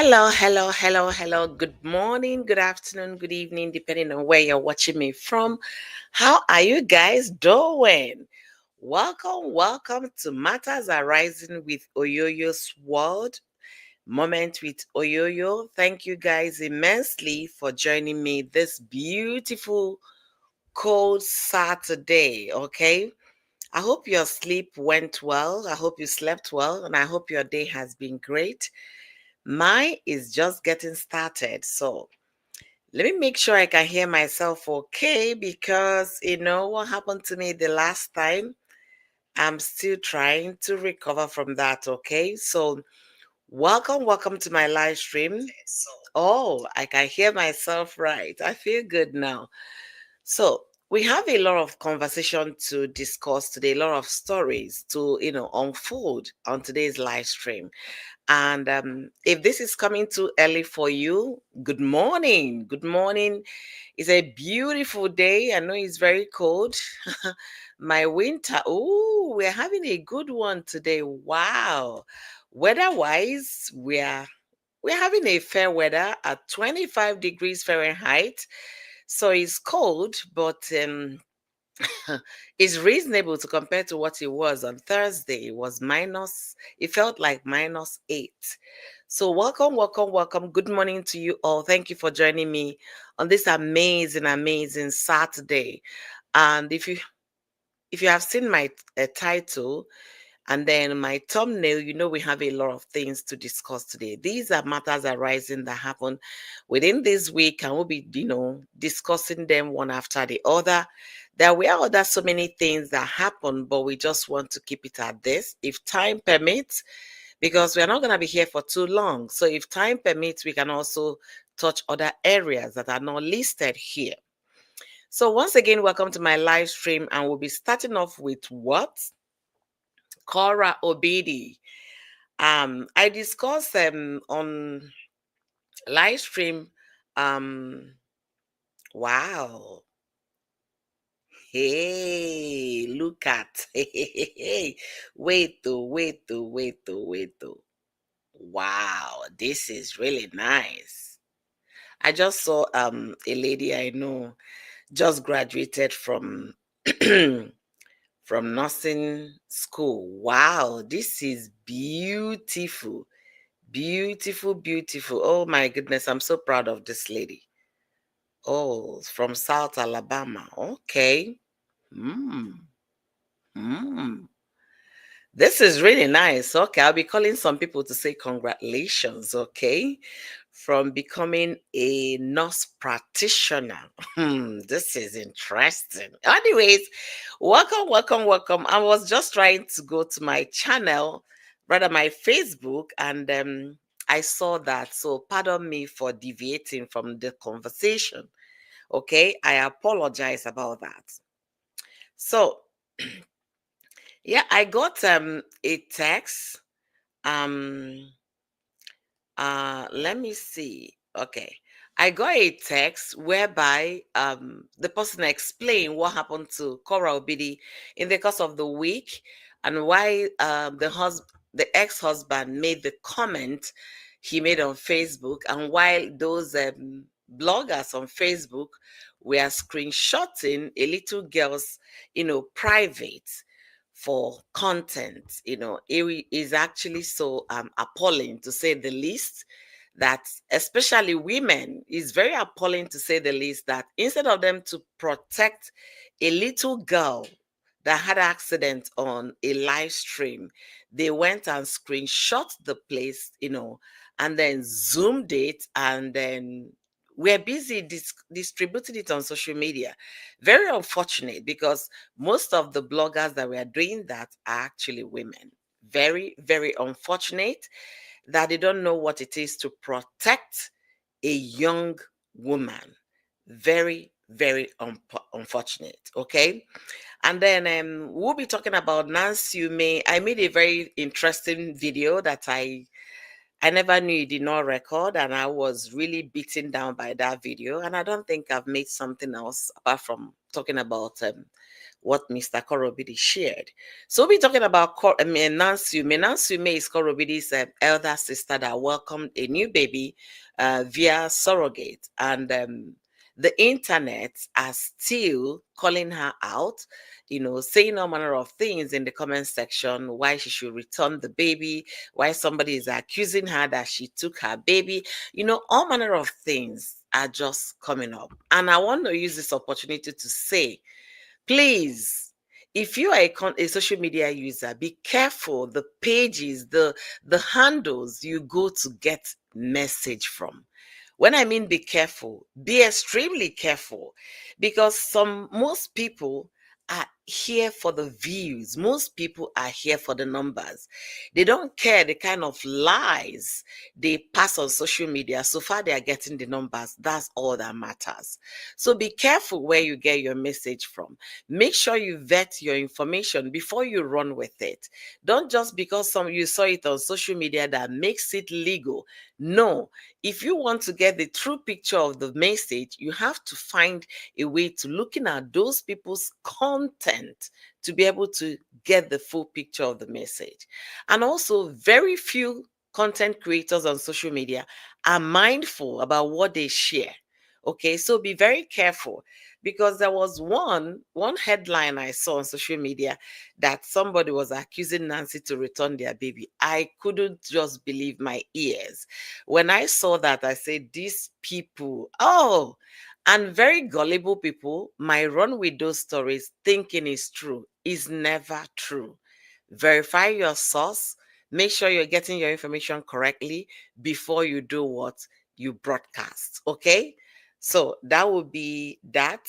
Hello, hello, hello, hello. Good morning, good afternoon, good evening, depending on where you're watching me from. How are you guys doing? Welcome to Matters Arising with Oyoyo's World, Moment with Oyoyo. Thank you guys immensely for joining me this beautiful, cold Saturday, okay? I hope your sleep went well. I hope you slept well, and I hope your day has been great. Mine is just getting started. So let me make sure I can hear myself okay because you know what happened to me the last time. I'm still trying to recover from that. Okay. So welcome to my live stream. Oh, I can hear myself right. I feel good now. So we have a lot of conversation to discuss today, a lot of stories to, unfold on today's live stream. And if this is coming too early for you, good morning. Good morning. It's a beautiful day. I know it's very cold. My winter. Oh, we're having a good one today. Wow. Weather-wise, we're having a fair weather at 25 degrees Fahrenheit. So it's cold, but it's reasonable to compare to what it was on Thursday. It felt like -8. So welcome. Good morning to you all. Thank you for joining me on this amazing Saturday. And if you have seen my title, and then my thumbnail, you know, we have a lot of things to discuss today. These are matters arising that happen within this week, and we'll be, discussing them one after the other. There were other so many things that happen, but we just want to keep it at this. If time permits, because we're not going to be here for too long. So if time permits, we can also touch other areas that are not listed here. So once again, welcome to my live stream, and we'll be starting off with what? Korra obidi. I discussed on live stream. Wow. Hey, look at. Hey, wait. Wow, this is really nice. I just saw a lady I know just graduated from from nursing school. Wow, this is beautiful. Beautiful. Oh my goodness, I'm so proud of this lady. Oh, from South Alabama. Okay. Mm. Mm. This is really nice. Okay, I'll be calling some people to say congratulations, okay, from becoming a nurse practitioner. This is interesting. Anyways, welcome. I was just trying to go to my channel, rather my Facebook, and I saw that. So pardon me for deviating from the conversation. Okay, I apologize about that. So yeah, I got a text. Um let me see. Okay. I got a text whereby the person explained what happened to Korra obidi in the course of the week, and why the ex-husband made the comment he made on Facebook, and why those bloggers on Facebook were screenshotting a little girl's, private for content. It is actually so appalling, to say the least, that especially women, is very appalling, to say the least, that instead of them to protect a little girl that had accident on a live stream, they went and screenshot the place, and then zoomed it, and then we're busy distributing it on social media. Very unfortunate, because most of the bloggers that were doing that are actually women. Very unfortunate that they don't know what it is to protect a young woman. Very unfortunate. Okay. And then we'll be talking about Nancy Umeh. I made a very interesting video that I never knew it did not record, and I was really beaten down by that video. And I don't think I've made something else apart from talking about what Mr. Korra obidi shared. So we'll be talking about Nancy. Nancy Umeh is Korra obidi's elder sister that welcomed a new baby via surrogate. And the internet are still calling her out, saying all manner of things in the comment section, why she should return the baby, why somebody is accusing her that she took her baby. All manner of things are just coming up. And I want to use this opportunity to say, please, if you are a social media user, be careful the pages, the handles you go to get message from. When I mean be careful, be extremely careful, because most people are here for the views. Most people are here for the numbers. They don't care the kind of lies they pass on social media. So far, they are getting the numbers. That's all that matters. So be careful where you get your message from. Make sure you vet your information before you run with it. Don't just because you saw it on social media that makes it legal. No, if you want to get the true picture of the message, you have to find a way to looking at those people's content to be able to get the full picture of the message. And also, very few content creators on social media are mindful about what they share. Okay, so be very careful, because there was one headline I saw on social media that somebody was accusing Nancy to return their baby. I couldn't just believe my ears. When I saw that, I said, these people, oh, and very gullible people might run with those stories thinking it's true. It's never true. Verify your source. Make sure you're getting your information correctly before you do what you broadcast. Okay? So that would be that.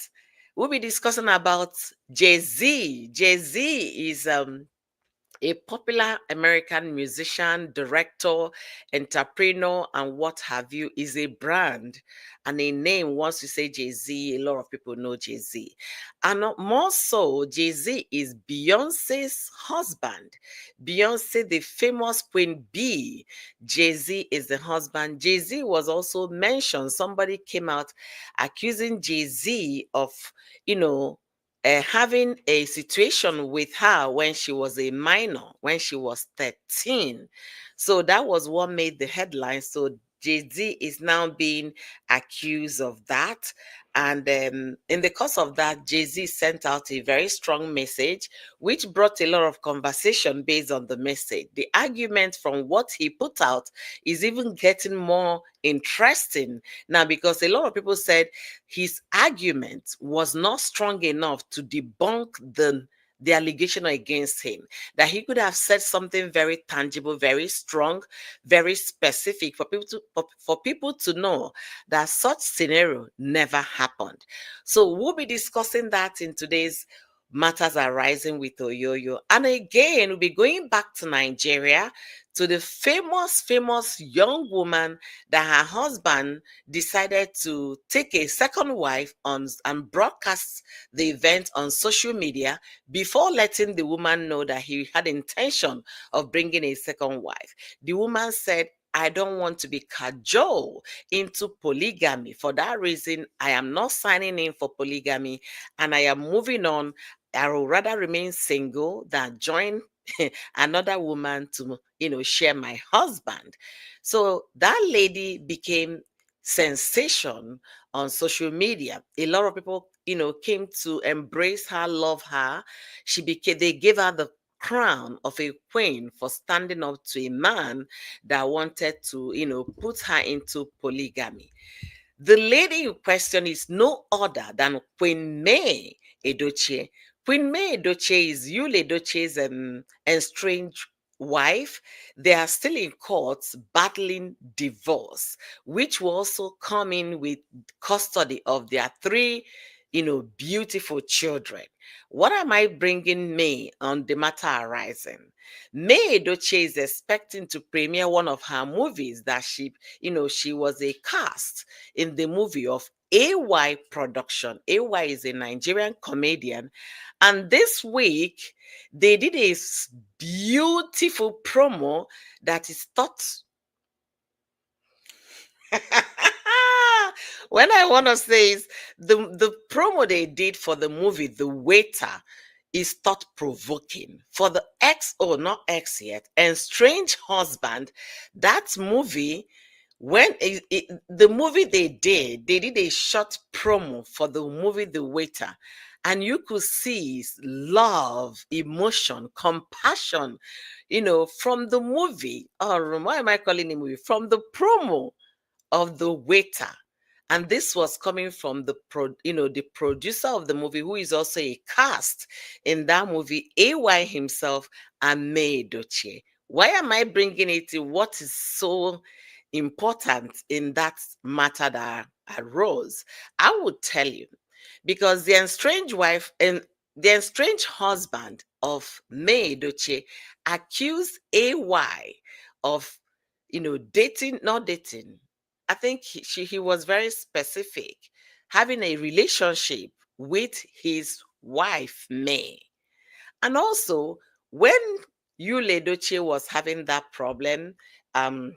We'll be discussing about Jay-Z. Jay-Z is a popular American musician, director, entrepreneur, and what have you, is a brand and a name. Once you say Jay-Z, a lot of people know Jay-Z. And more so, Jay-Z is Beyonce's husband. Beyonce, the famous Queen Bee. Jay-Z is the husband. Jay-Z was also mentioned. Somebody came out accusing Jay-Z of, you know, having a situation with her when she was a minor, when she was 13. So that was what made the headline. So Jay-Z is now being accused of that. And in the course of that, Jay-Z sent out a very strong message, which brought a lot of conversation based on the message. The argument from what he put out is even getting more interesting now, because a lot of people said his argument was not strong enough to debunk the allegation against him, that he could have said something very tangible, very strong, very specific for people to know that such scenario never happened. So we'll be discussing that in today's Matters Arising with Oyoyo. And again, we'll be going back to Nigeria, to the famous young woman that her husband decided to take a second wife on and broadcast the event on social media before letting the woman know that he had intention of bringing a second wife. The woman said, I don't want to be cajoled into polygamy. For that reason, I am not signing in for polygamy and I am moving on. I will rather remain single than join another woman to, share my husband. So that lady became sensation on social media. A lot of people, came to embrace her, love her. They gave her the crown of a queen for standing up to a man that wanted to, put her into polygamy. The lady in question is no other than Queen May Edochie. Queen May Edochie is Yul Edochie's estranged wife. They are still in courts battling divorce, which will also come in with custody of their three, beautiful children. What am I bringing May on the Matter Arising? May Edochie is expecting to premiere one of her movies that she was a cast in the movie of AY production. AY is a Nigerian comedian. And this week, they did a beautiful promo that is thought. When I want to say is the promo they did for the movie The Waiter, is thought provoking. For the ex, oh, not ex yet, and strange husband, that movie, the movie they did a short promo for the movie The Waiter, and you could see love, emotion, compassion, from the movie. Or why am I calling it movie? From the promo of The Waiter. And this was coming from the producer of the movie, who is also a cast in that movie, AY himself, and May Edochie. Why am I bringing it to what is so important in that matter that arose? I would tell you, because the estranged wife and the estranged husband of May Edochie accused AY of, dating, not dating. I think he was very specific, having a relationship with his wife, May. And also, when Yul Edochie was having that problem, um,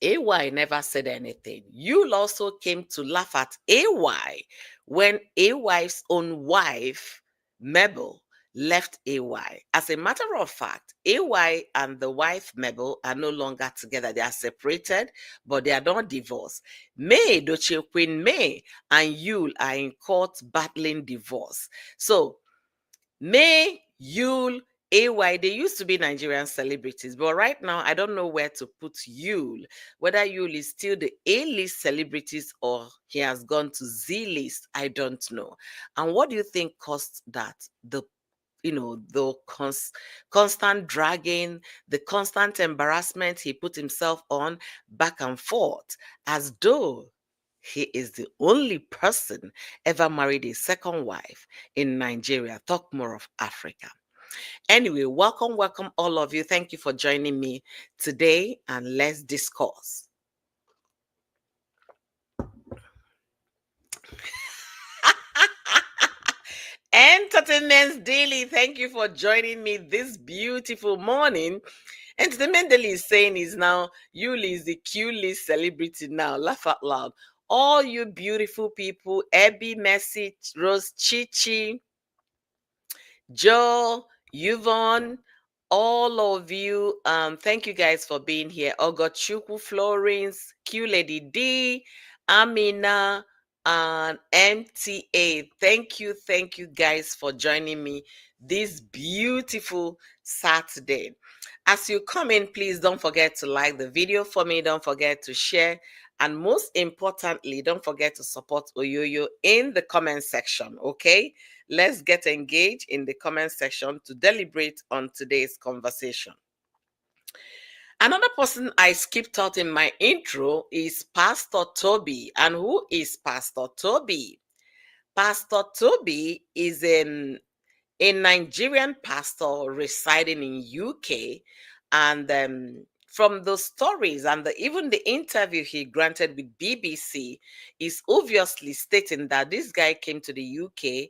AY never said anything. Yul also came to laugh at AY when AY's own wife, Mabel, left AY. As a matter of fact, AY and the wife, Mabel, are no longer together. They are separated, but they are not divorced. May, Doche Queen May, and Yul are in court battling divorce. So, May, Yul, AY, they used to be Nigerian celebrities, but right now I don't know where to put Yul. Whether Yul is still the A-list celebrities or he has gone to Z-list, I don't know. And what do you think caused that? The constant dragging, the constant embarrassment he put himself on back and forth, as though he is the only person ever married a second wife in Nigeria. Talk more of Africa. Anyway, welcome all of you. Thank you for joining me today, and let's discuss. Entertainment Daily, thank you for joining me this beautiful morning. Entertainment Daily is saying is now, Yuli is the Q-list celebrity now. Laugh out loud. All you beautiful people, Abby, Messi, Rose, Chichi, Joe, Yvonne, all of you, thank you guys for being here. Ogochukwu Florence, Q Lady D, Amina, and MTA. Thank you guys for joining me this beautiful Saturday. As you come in, please don't forget to like the video for me. Don't forget to share. And most importantly, don't forget to support Oyoyo in the comment section, okay? Let's get engaged in the comment section to deliberate on today's conversation. Another person I skipped out in my intro is Pastor Tobi. And who is Pastor Tobi? Pastor Tobi is a Nigerian pastor residing in UK, and from the stories and even the interview he granted with BBC is obviously stating that this guy came to the UK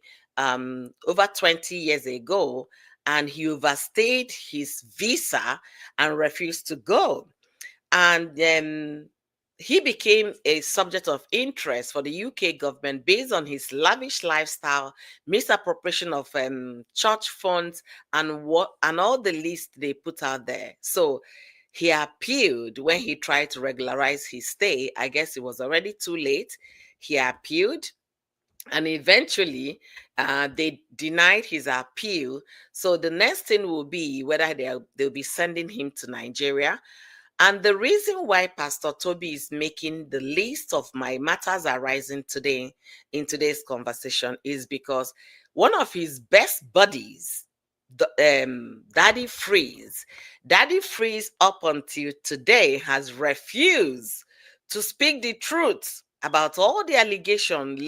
over 20 years ago, and he overstayed his visa and refused to go. And he became a subject of interest for the UK government based on his lavish lifestyle, misappropriation of church funds, and all the list they put out there. So he appealed when he tried to regularize his stay. I guess it was already too late. He appealed, and eventually they denied his appeal. So the next thing will be whether they'll be sending him to Nigeria. And the reason why Pastor Tobi is making the list of my matters arising today in today's conversation is because one of his best buddies, Daddy Freeze, up until today has refused to speak the truth about all the allegations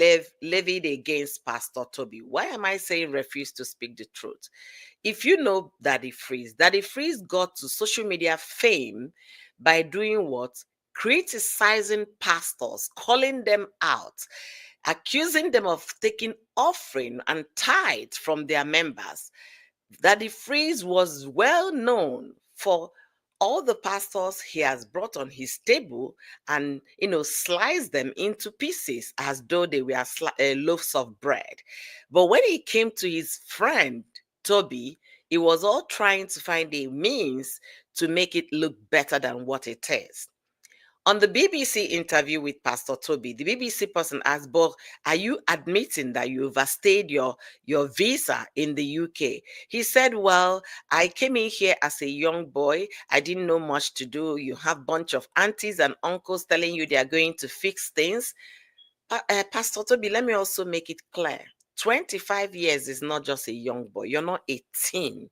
levied against Pastor Tobi. Why am I saying refuse to speak the truth? If you know Daddy Freeze got to social media fame by doing what? Criticizing pastors, calling them out, accusing them of taking offering and tithe from their members. Daddy Freeze was well known for all the pastors he has brought on his table and sliced them into pieces as though they were loaves of bread. But when he came to his friend Toby, he was all trying to find a means to make it look better than what it is. On the BBC interview with Pastor Toby, the BBC person asked, "But are you admitting that you overstayed your visa in the UK?" He said, "Well, I came in here as a young boy. I didn't know much to do. You have a bunch of aunties and uncles telling you they are going to fix things." Pastor Toby, let me also make it clear. 25 years is not just a young boy. You're not 18.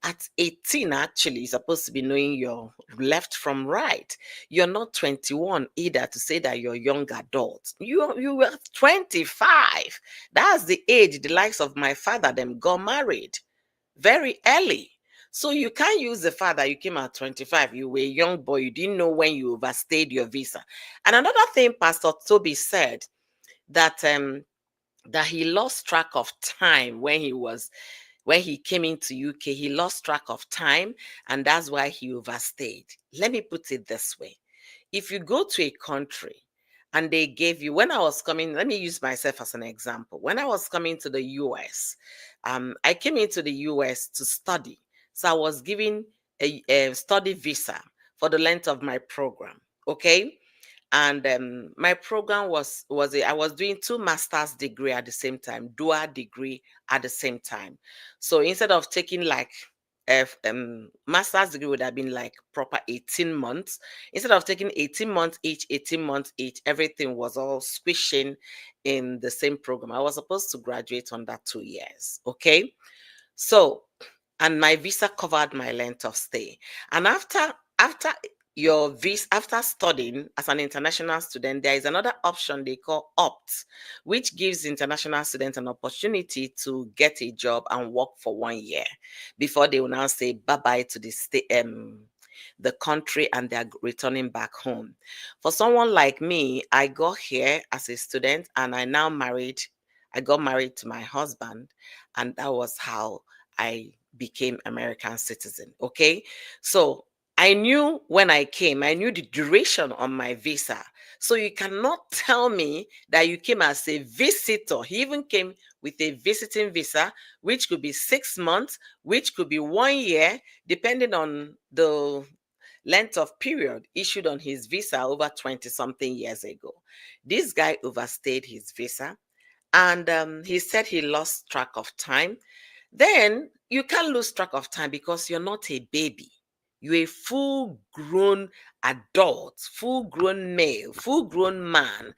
At 18, actually, you're supposed to be knowing your left from right. You're not 21 either to say that you're young adult. You were 25. That's the age the likes of my father them got married very early. So you can't use the fact that you came at 25, you were a young boy, you didn't know when you overstayed your visa. And another thing Pastor Toby said that that he lost track of time when he came into UK, he lost track of time, and that's why he overstayed. Let me put it this way. If you go to a country and they gave you, when I was coming, let me use myself as an example. When I was coming to the US, I came into the US to study. So I was given a study visa for the length of my program. Okay. And my program I was doing two master's degree at the same time, dual degree at the same time. So instead of taking like master's degree would have been like proper 18 months. Instead of taking 18 months each, 18 months each, everything was all squishing in the same program. I was supposed to graduate under 2 years. Okay. So, and my visa covered my length of stay. And after your visa, after studying as an international student, there is another option they call opt, which gives international students an opportunity to get a job and work for 1 year before they will now say bye-bye to the state, the country, and they're returning back home. For someone like me, I got here as a student and I got married to my husband, and that was how I became American citizen. Okay. So I knew when I came, I knew the duration on my visa. So you cannot tell me that you came as a visitor. He even came with a visiting visa, which could be 6 months, which could be 1 year, depending on the length of period issued on his visa over 20 something years ago. This guy overstayed his visa, and he said he lost track of time. Then you can't lose track of time because you're not a baby. You're a full grown adult, full grown male, full grown man.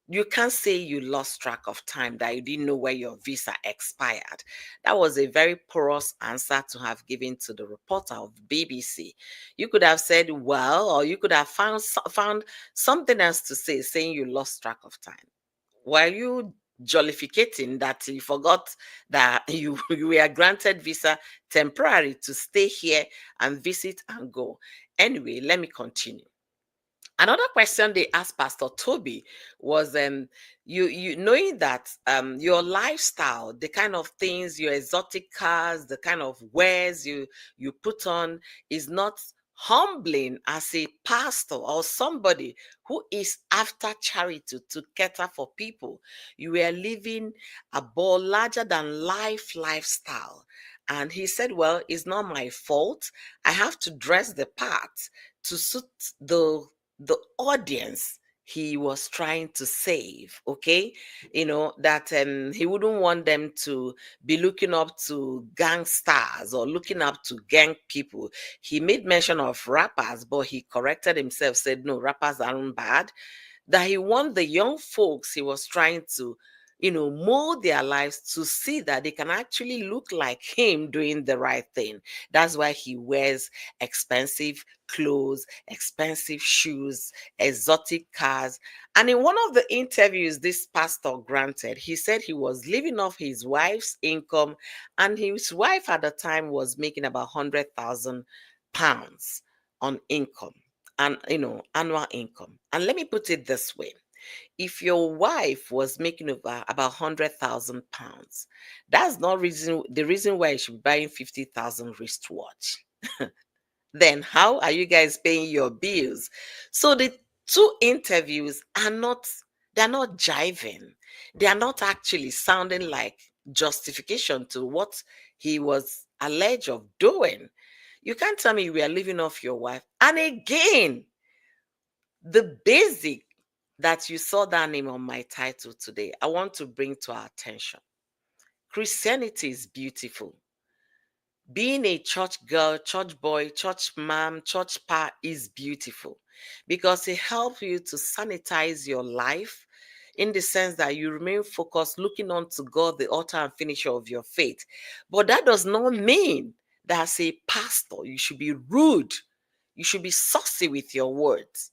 You can't say you lost track of time, that you didn't know where your visa expired. That was a very porous answer to have given to the reporter of BBC. You could have said, well, or you could have found something else to say, saying you lost track of time. Were you jollificating that you forgot that you were granted visa temporary to stay here and visit and go? Anyway, let me continue. Another question they asked Pastor Toby was you knowing that your lifestyle, the kind of things, your exotic cars, the kind of wares you put on is not humbling as a pastor or somebody who is after charity to cater for people. You were living a ball larger than life lifestyle. And he said, well, it's not my fault. I have to dress the part to suit the audience he was trying to save. Okay, that he wouldn't want them to be looking up to gangsters or looking up to gang people. He made mention of rappers, but he corrected himself, said no, rappers aren't bad. That he want the young folks he was trying to mold their lives to see that they can actually look like him doing the right thing. That's why he wears expensive clothes, expensive shoes, exotic cars. And in one of the interviews this pastor granted, he said he was living off his wife's income, and his wife at the time was making about £100,000 on income, and annual income. And let me put it this way: if your wife was making over about £100,000, that's not the reason why you should be buying 50,000 wristwatch. Then how are you guys paying your bills? So the two interviews they're not jiving. They are not actually sounding like justification to what he was alleged of doing. You can't tell me we are living off your wife. And again, the basic that you saw that name on my title today, I want to bring to our attention. Christianity is beautiful. Being a church girl, church boy, church mom, church pa is beautiful because it helps you to sanitize your life in the sense that you remain focused, looking on to God, the author and finisher of your faith. But that does not mean that as a pastor, you should be rude. You should be saucy with your words.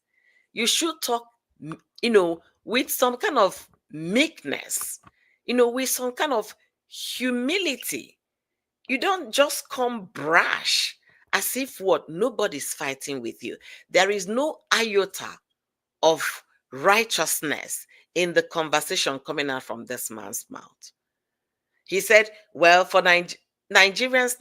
You should talk, with some kind of meekness, with some kind of humility. You don't just come brash as if what nobody's fighting with you. There is no iota of righteousness in the conversation coming out from this man's mouth. He said, well, for Nigerians,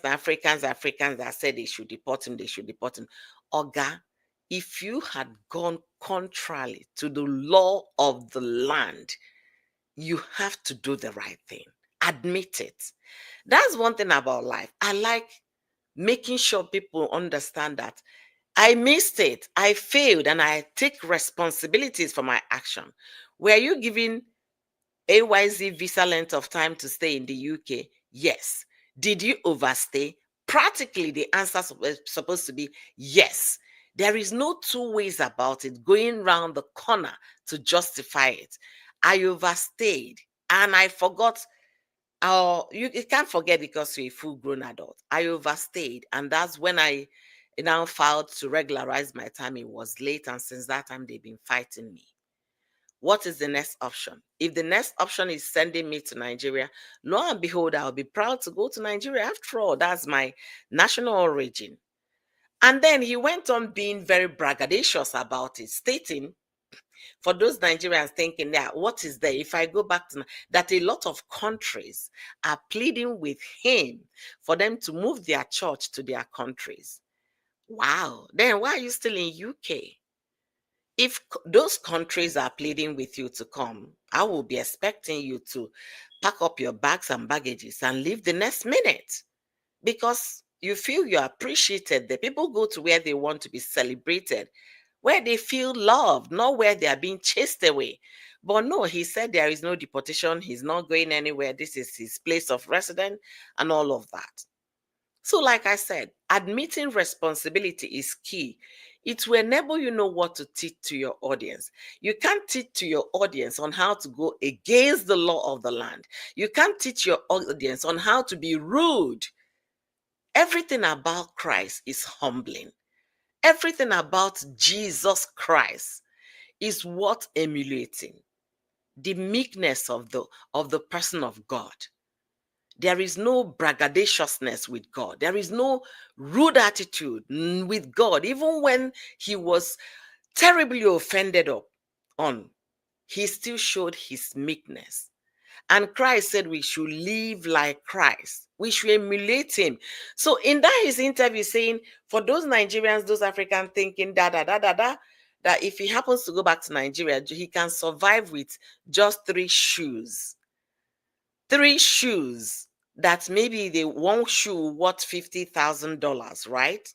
Africans that said they should deport him, Oga, if you had gone contrary to the law of the land, you have to do the right thing. Admit it. That's one thing about life. I like making sure people understand that I missed it, I failed, and I take responsibilities for my action. Were you giving AYZ visa length of time to stay in the UK? Yes. Did you overstay? Practically, the answer was supposed to be yes. There is no two ways about it, going round the corner to justify it. I overstayed and I forgot. You can't forget because you're a full-grown adult. I overstayed, and that's when I now filed to regularize my time. It was late, and since that time, they've been fighting me. What is the next option? If the next option is sending me to Nigeria, lo and behold, I'll be proud to go to Nigeria. After all, that's my national origin. And then he went on being very braggadocious about it, stating, for those Nigerians thinking, yeah, what is there? If I go back to that, a lot of countries are pleading with him for them to move their church to their countries. Wow. Then why are you still in UK? If those countries are pleading with you to come, I will be expecting you to pack up your bags and baggages and leave the next minute because you feel you're appreciated. The people go to where they want to be celebrated, where they feel loved, not where they are being chased away. But no, he said there is no deportation. He's not going anywhere. This is his place of residence and all of that. So, like I said, admitting responsibility is key. It will enable you know what to teach to your audience. You can't teach to your audience on how to go against the law of the land. You can't teach your audience on how to be rude. Everything about Christ is humbling. Everything about Jesus Christ is worth emulating. The meekness of the person of God. There is no braggadociousness with God. There is no rude attitude with God. Even when he was terribly offended on, he still showed his meekness. And Christ said we should live like Christ. We should emulate him. So in that his interview saying, for those Nigerians, those Africans thinking that if he happens to go back to Nigeria, he can survive with just 3 shoes. 3 shoes that maybe the one shoe worth $50,000, right?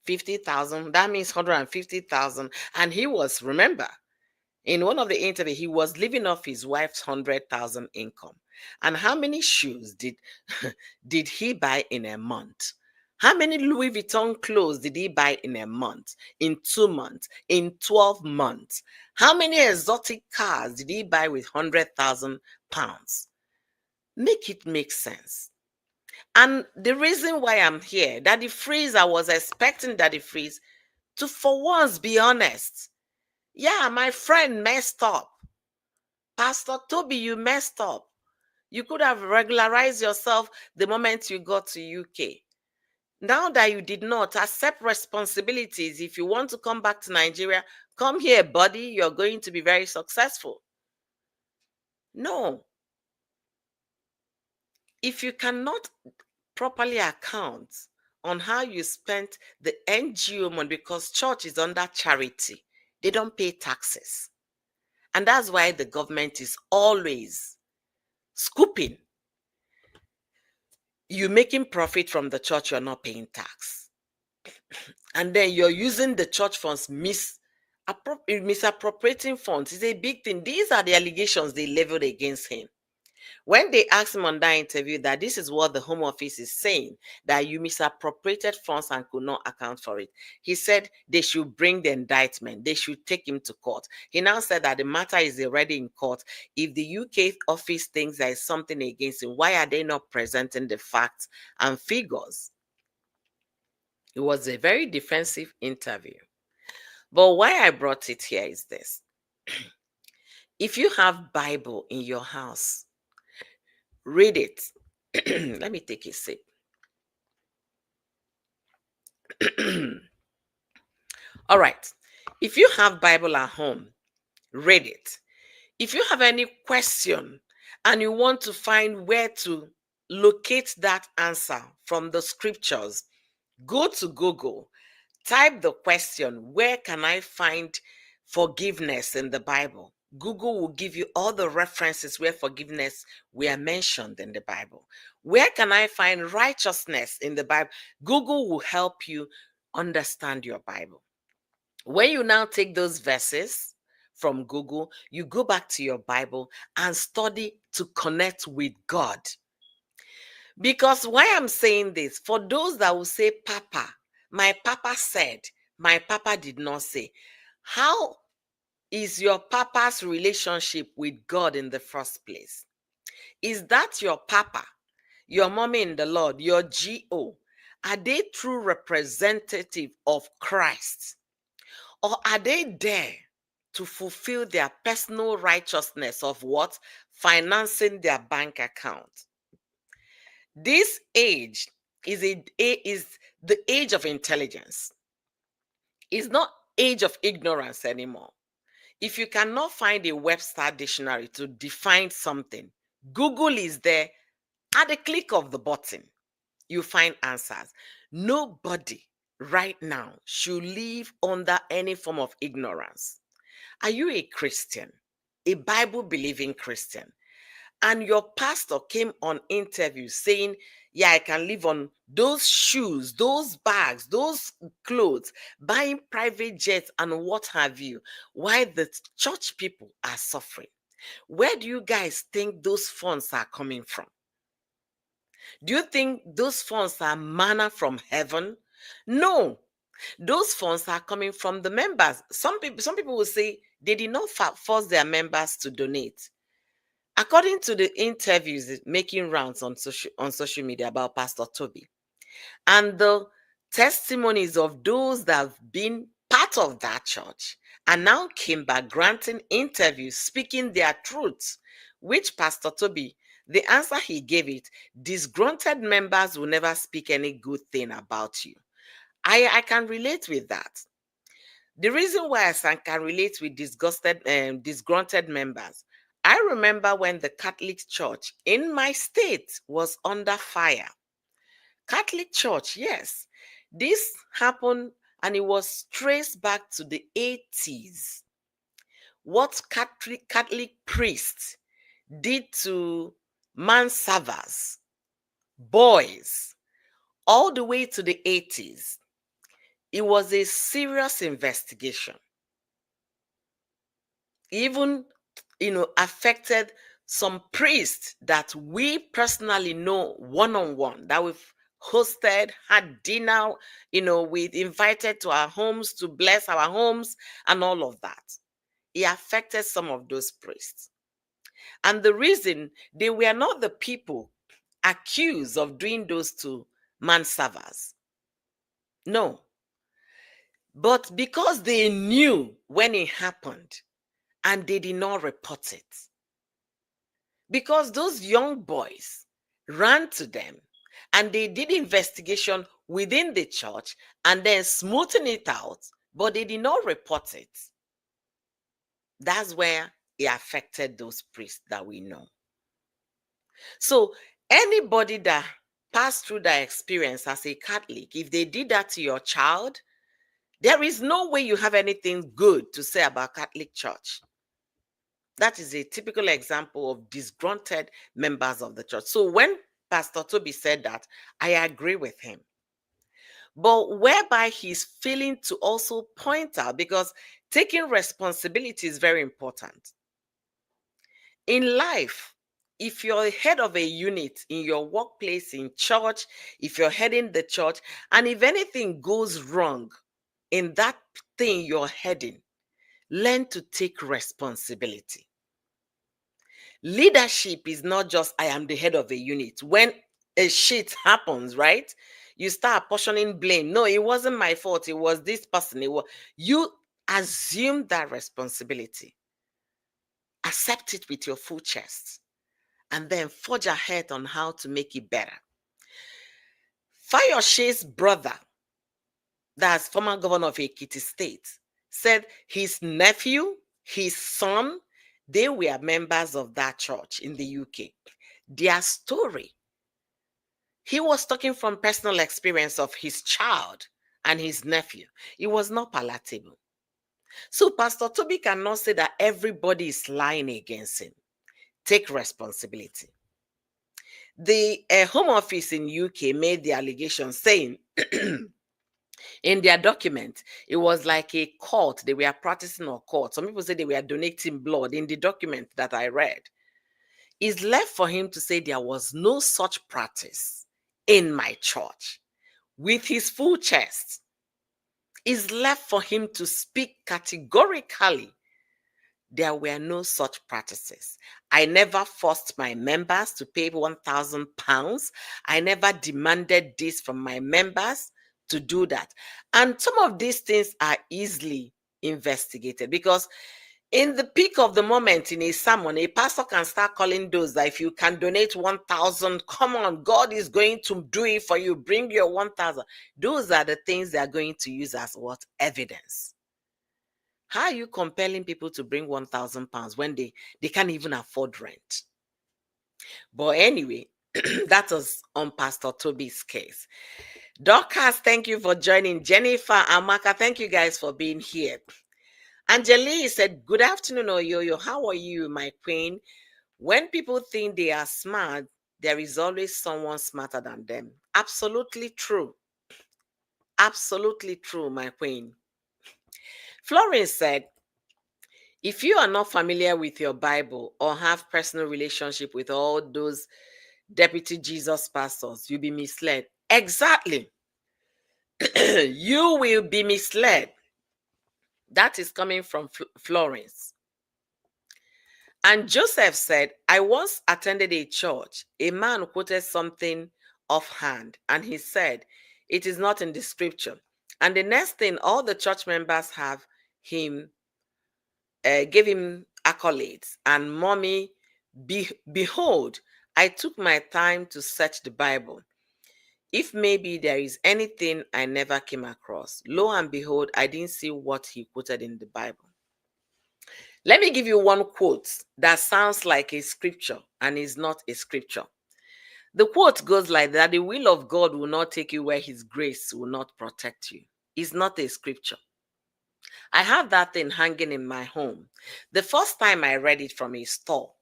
50,000, that means 150,000. And he was, remember, in one of the interviews, he was living off his wife's 100,000 income. And how many shoes did he buy in a month? How many Louis Vuitton clothes did he buy in a month, in 2 months, in 12 months? How many exotic cars did he buy with 100,000 pounds? Make it make sense. And the reason why I'm here, Daddy Freeze, I was expecting Daddy Freeze to for once be honest. Yeah, my friend messed up. Pastor Tobi, you messed up. You could have regularized yourself the moment you got to UK. Now that you did not accept responsibilities, if you want to come back to Nigeria, come here, buddy. You're going to be very successful. No. If you cannot properly account on how you spent the NGO money, because church is under charity, they don't pay taxes. And that's why the government is always scooping. you're making profit from the church, you're not paying tax. And then you're using the church funds, misappropriating funds. It's a big thing. These are the allegations they leveled against him. When they asked him on that interview that this is what the Home Office is saying, that you misappropriated funds and could not account for it, he said they should bring the indictment. They should take him to court. He now said that the matter is already in court. If the UK office thinks there is something against him, why are they not presenting the facts and figures? It was a very defensive interview. But why I brought it here is this. If you have Bible in your house, read it. Let me take a sip. All right. If you have Bible at home, read it. If you have any question and you want to find where to locate that answer from the scriptures, go to Google, type the question, where can I find forgiveness in the Bible? Google will give you all the references where forgiveness were mentioned in the Bible. Where can I find righteousness in the Bible? Google will help you understand your Bible. When you now take those verses from Google, you go back to your Bible and study to connect with God. Because why I'm saying this, for those that will say, Papa, my papa said, my papa did not say. How is your papa's relationship with God in the first place? Is that your papa, your mommy in the Lord, your GO? Are they true representative of Christ? Or are they there to fulfill their personal righteousness of what? Financing their bank account. This age is the age of intelligence. It's not age of ignorance anymore. If you cannot find a Webster dictionary to define something, Google is there. At the click of the button, you find answers. Nobody right now should live under any form of ignorance. Are you a Christian, a Bible-believing Christian, and your pastor came on interview saying, yeah, I can live on those shoes, those bags, those clothes, buying private jets and what have you, while the church people are suffering? Where do you guys think those funds are coming from? Do you think those funds are manna from heaven? No. Those funds are coming from the members. Some people will say they did not force their members to donate. According to the interviews making rounds on social media about Pastor Tobi and the testimonies of those that have been part of that church and now came back granting interviews, speaking their truths, which Pastor Tobi, the answer he gave it, disgruntled members will never speak any good thing about you. I can relate with that. The reason why I can relate with disgruntled members, I remember when the Catholic Church in my state was under fire. Catholic Church, yes. This happened and it was traced back to the 80s. What Catholic priests did to manservers, boys, all the way to the 80s. It was a serious investigation. Even, affected some priests that we personally know one-on-one, that we've hosted, had dinner, we invited to our homes to bless our homes and all of that. It affected some of those priests. And the reason, they were not the people accused of doing those to manservers. No. But because they knew when it happened and they did not report it. Because those young boys ran to them and they did investigation within the church and then smoothing it out, but they did not report it. That's where it affected those priests that we know. So anybody that passed through that experience as a Catholic, if they did that to your child, there is no way you have anything good to say about Catholic Church. That is a typical example of disgruntled members of the church. So when Pastor Tobi said that, I agree with him. But whereby he's failing to also point out, because taking responsibility is very important. In life, if you're head of a unit in your workplace, in church, if you're heading the church, and if anything goes wrong in that thing you're heading, learn to take responsibility. Leadership is not just, I am the head of a unit. When a shit happens, right? You start apportioning blame. No, it wasn't my fault. It was this person. You assume that responsibility. Accept it with your full chest. And then forge ahead on how to make it better. Fayoshe's brother, that's former governor of Ekiti State, said his nephew, his son, they were members of that church in the UK. Their story, he was talking from personal experience of his child and his nephew. It was not palatable. So Pastor Tobi cannot say that everybody is lying against him. Take responsibility. The Home Office in UK made the allegation saying in their document, it was like a cult. They were practicing a cult. Some people say they were donating blood. In the document that I read, it's left for him to say there was no such practice in my church. With his full chest, it's left for him to speak categorically. There were no such practices. I never forced my members to pay £1,000. I never demanded this from my members to do that. And some of these things are easily investigated, because in the peak of the moment in a sermon, a pastor can start calling those that if you can donate 1,000, come on, God is going to do it for you. Bring your 1,000. Those are the things they are going to use as what? Evidence. How are you compelling people to bring £1,000 when they can't even afford rent? But anyway, that was on Pastor Tobi's case. Dorcas, thank you for joining. Jennifer, Amaka, thank you guys for being here. Angeli said, good afternoon, Oyoyo. How are you, my queen? When people think they are smart, there is always someone smarter than them. Absolutely true. Absolutely true, my queen. Florence said, if you are not familiar with your Bible or have personal relationship with all those deputy Jesus pastors, you'll be misled. Exactly. You will be misled. That is coming from Florence. And Joseph said, I once attended a church. A man quoted something offhand, and he said, it is not in the scripture. And the next thing, all the church members have him, gave him accolades. And mommy, behold, I took my time to search the Bible. If maybe there is anything I never came across, lo and behold, I didn't see what he quoted in the Bible. Let me give you one quote that sounds like a scripture and is not a scripture. The quote goes like that: the will of God will not take you where his grace will not protect you. It's not a scripture. I have that thing hanging in my home. The first time I read it from a store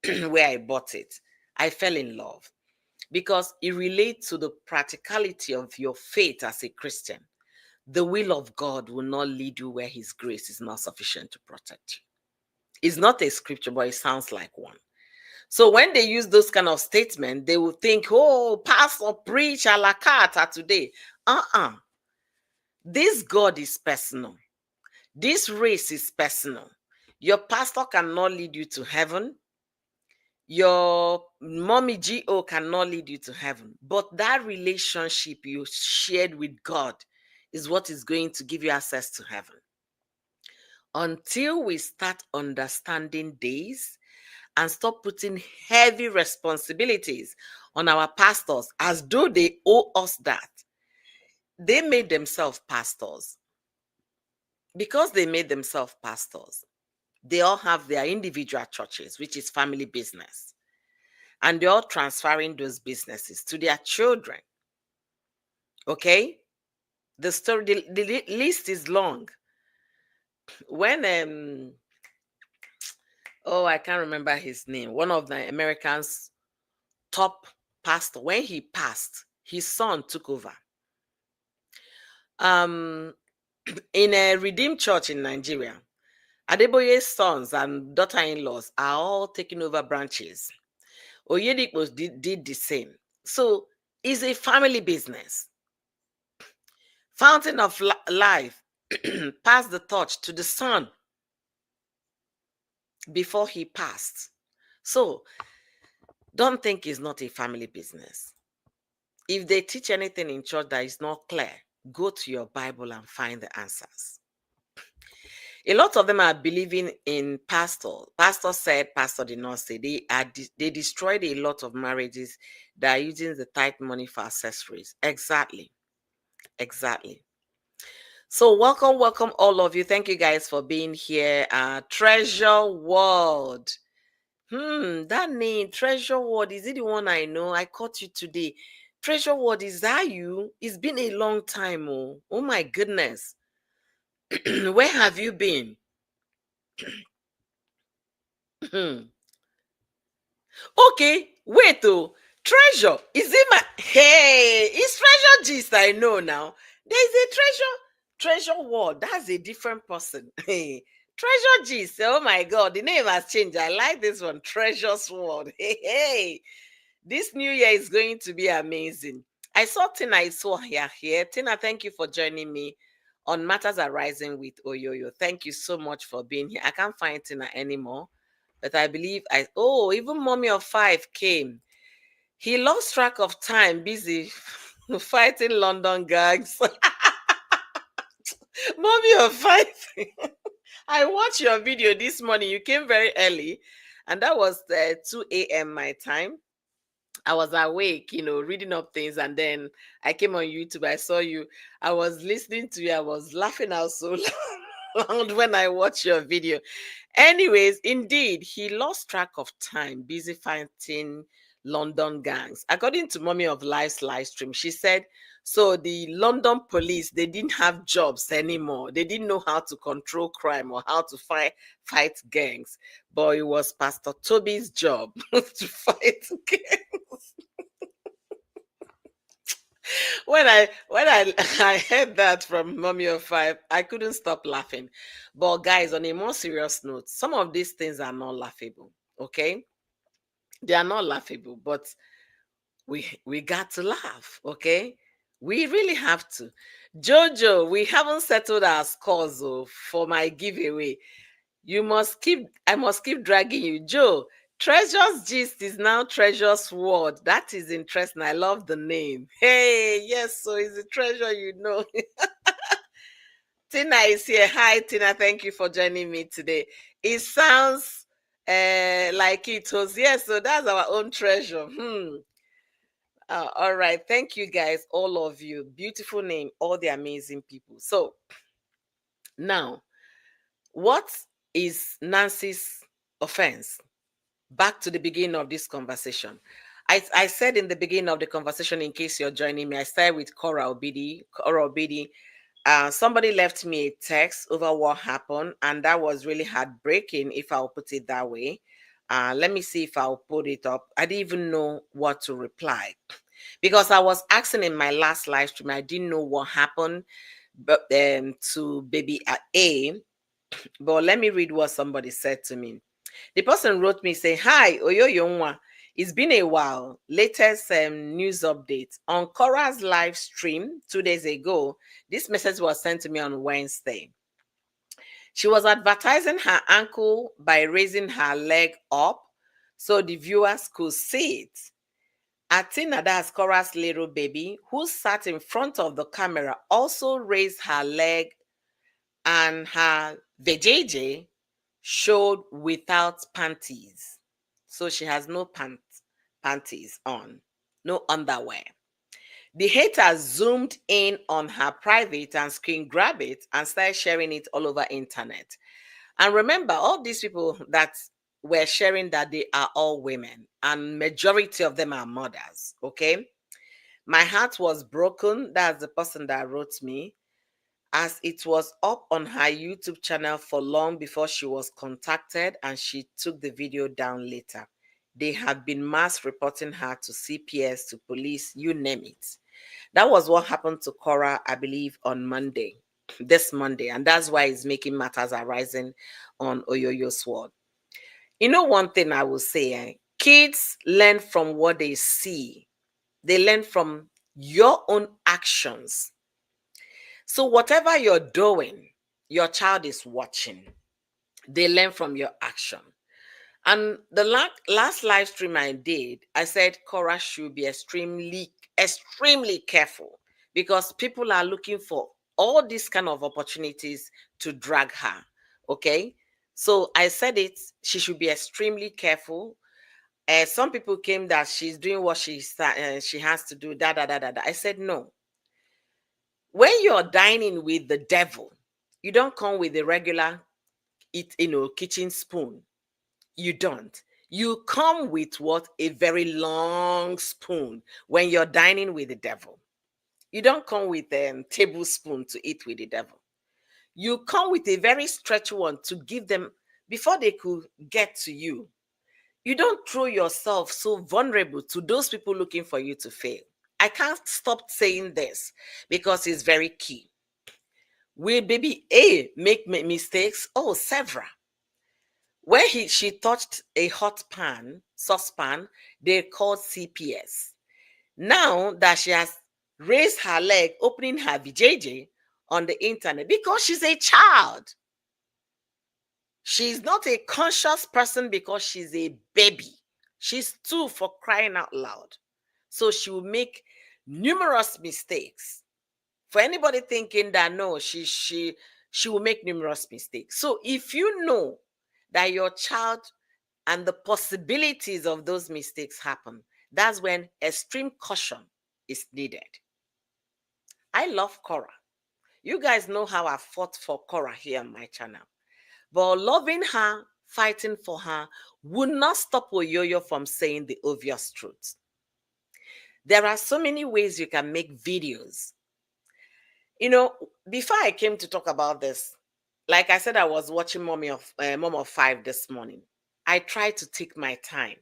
where I bought it, I fell in love because it relates to the practicality of your faith as a Christian. The will of God will not lead you where his grace is not sufficient to protect you. It's not a scripture, but it sounds like one. So when they use those kind of statements, they will think, oh, pastor, preach a la carte today. This God is personal. This race is personal. Your pastor cannot lead you to heaven. Your mommy GO cannot lead you to heaven. But that relationship you shared with God is what is going to give you access to heaven. Until we start understanding this and stop putting heavy responsibilities on our pastors as though they owe us that. They made themselves pastors. Because they made themselves pastors, they all have their individual churches, which is family business. And they're all transferring those businesses to their children. Okay? The story, the list is long. When I can't remember his name. One of the Americans' top pastor, when he passed, his son took over. In a Redeemed Church in Nigeria, Adeboye's sons and daughter-in-laws are all taking over branches. Oyedepo did the same. So it's a family business. Fountain of Life passed the torch to the son before he passed. So don't think it's not a family business. If they teach anything in church that is not clear, go to your Bible and find the answers. A lot of them are believing in pastor. Pastor said, pastor did not say. They destroyed a lot of marriages that are using the tithe money for accessories. Exactly. So welcome all of you. Thank you guys for being here. Treasure World. That name, Treasure World, is it the one I know? I caught you today. Treasure World, is that you? It's been a long time. Oh my goodness. Where have you been? Okay, wait, Treasure, is it my, hey, it's Treasure Gist I know now. There's a Treasure World. That's a different person. Hey, Treasure Gist, oh my God, the name has changed. I like this one, Treasure's World. Hey, this new year is going to be amazing. I saw Tina, I saw her here. Tina, thank you for joining me on Matters Arising with Oyoyo. Thank you so much for being here. I can't find Tina anymore, but I believe even Mommy of Five came. He lost track of time, busy fighting London gags. Mommy of Five. I watched your video this morning. You came very early, and that was 2 a.m. my time. I was awake, reading up things, and then I came on YouTube. I saw you. I was listening to you. I was laughing out so loud when I watched your video. Anyways, indeed, he lost track of time, busy fighting London gangs. According to Mommy of Life's live stream, she said, so the London police, they didn't have jobs anymore. They didn't know how to control crime or how to fight gangs. But it was Pastor Tobi's job to fight gangs. When I heard that from Mommy of Five, I couldn't stop laughing. But guys, on a more serious note, some of these things are not laughable. Okay, they are not laughable, but we got to laugh. Okay, we really have to. Jojo, we haven't settled our scores for my giveaway. I must keep dragging you. Joe, Treasure's Gist is now Treasure's Word. That is interesting. I love the name. Hey, yes, so it's a treasure, Tina is here. Hi, Tina. Thank you for joining me today. It sounds like it was. Yes, so that's our own treasure. All right. Thank you, guys, all of you. Beautiful name, all the amazing people. So now, what is Nancy's offense? Back to the beginning of this conversation. I said in the beginning of the conversation, in case you're joining me, I started with Korra obidi. Somebody left me a text over what happened, and that was really heartbreaking, if I'll put it that way. Let me see if I'll put it up. I didn't even know what to reply because I was asking in my last live stream. I didn't know what happened, but to baby A. But let me read what somebody said to me. The person wrote me saying, "Hi, Oyoyonwa. It's been a while. Latest news update. On Korra's live stream 2 days ago, this message was sent to me on Wednesday. She was advertising her ankle by raising her leg up so the viewers could see it. Atina, that's Korra's little baby, who sat in front of the camera, also raised her leg and her vajayjay showed without panties. So she has no panties on, no underwear. The haters zoomed in on her private and screen grab it and started sharing it all over internet. And remember, all these people that were sharing that, they are all women, and majority of them are mothers. Okay. My heart was broken. That's the person that wrote me, as it was up on her YouTube channel for long before she was contacted and she took the video down later. they have been mass reporting her to CPS, to police, you name it. That was what happened to Korra, I believe, on Monday, this Monday. And that's why it's making matters arising on Oyoyo Sword. You know, one thing I will say, kids learn from what they see. They learn from your own actions. So whatever you're doing, your child is watching. They learn from your action. And the last live stream I did, I said Korra should be extremely careful because people are looking for all these kind of opportunities to drag her. Okay. So I said it, she should be extremely careful. Some people came that she's doing what she has to do. Da da da da da. I said no. When you're dining with the devil, you don't come with a regular kitchen spoon. You don't. You come with what? A very long spoon when you're dining with the devil. You don't come with a tablespoon to eat with the devil. You come with a very stretchy one to give them before they could get to you. You don't throw yourself so vulnerable to those people looking for you to fail. I can't stop saying this because it's very key. Will baby A make mistakes? Oh, several. When she touched a hot saucepan, they called CPS. Now that she has raised her leg, opening her VJJ on the internet, because she's a child. She's not a conscious person because she's a baby. She's two, for crying out loud. So she will make numerous mistakes. For anybody thinking that no, she will make numerous mistakes. So if you know that your child and the possibilities of those mistakes happen, that's when extreme caution is needed. I love Korra. You guys know how I fought for Korra here on my channel. But loving her, fighting for her, would not stop Oyoyo from saying the obvious truth. There are so many ways you can make videos. You know, before I came to talk about this, like I said, I was watching Mom of Five this morning. I tried to take my time.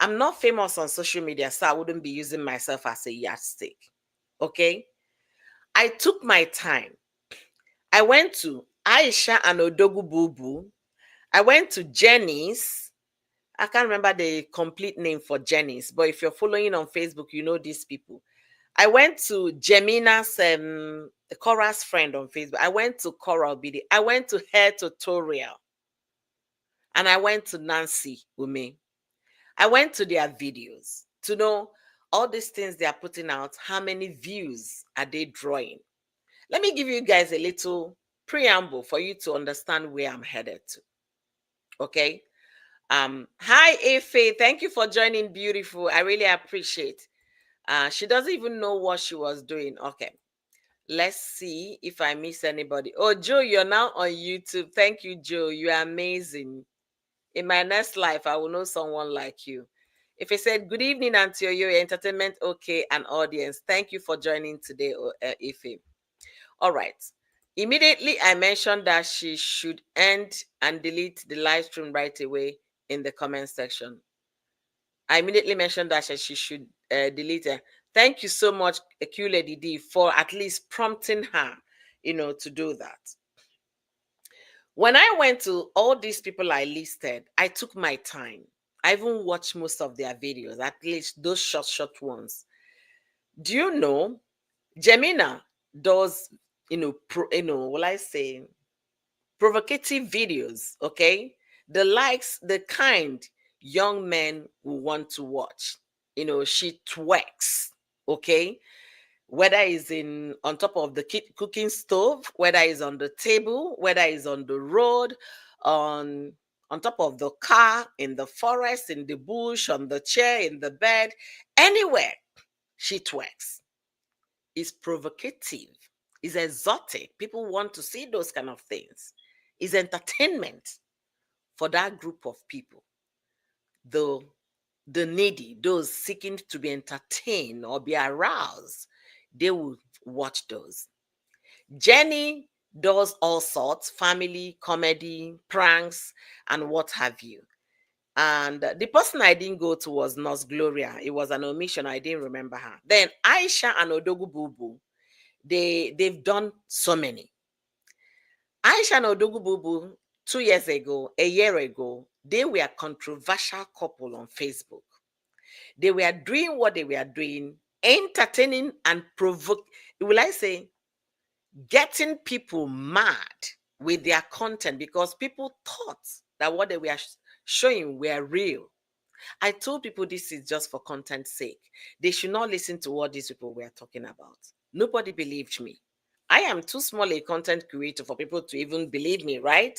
I'm not famous on social media, so I wouldn't be using myself as a yardstick. Okay? I took my time. I went to Aisha and Odogu Bubu. I went to Jenny's. I can't remember the complete name for Jenny's, but if you're following on Facebook, you know these people. I went to Jemina's, Korra's friend on Facebook. I went to Korra Obidi. I went to Hair Tutorial. And I went to Nancy Umeh. I went to their videos to know all these things they are putting out, how many views are they drawing. Let me give you guys a little preamble for you to understand where I'm headed to. Okay. Hi Afe, thank you for joining, beautiful. I really appreciate. She doesn't even know what she was doing. Okay. Let's see if I miss anybody. Oh, Joe, you're now on YouTube. Thank you, Joe. You are amazing. In my next life, I will know someone like you. If I said, good evening, Auntie Oyo, entertainment, okay, and audience. Thank you for joining today, Ife. All right. Immediately, I mentioned that she should end and delete the live stream right away in the comment section. I immediately mentioned that she should delete it. Thank you so much, Q Lady D, for at least prompting her, to do that. When I went to all these people I listed, I took my time. I even watched most of their videos, at least those short ones. Do you know, Jemina does, will I say, provocative videos, okay? The kind young men will want to watch. She twerks, okay? Whether it's on top of the cooking stove, whether it's on the table, whether it's on the road, on top of the car, in the forest, in the bush, on the chair, in the bed, anywhere, she twerks. It's provocative. It's exotic. People want to see those kind of things. It's entertainment for that group of people. The needy, those seeking to be entertained or be aroused, they will watch those. Jenny does all sorts, family, comedy, pranks, and what have you. And the person I didn't go to was Nurse Gloria. It was an omission. I didn't remember her. Then Aisha and Odogu Bubu, they've done so many. Aisha and Odogu Bubu, 2 years ago, a year ago, they were a controversial couple on Facebook. They were doing what they were doing, entertaining and provoke. Will I say, getting people mad with their content because people thought that what they were showing were real. I told people this is just for content's sake. They should not listen to what these people were talking about. Nobody believed me. I am too small a content creator for people to even believe me, right?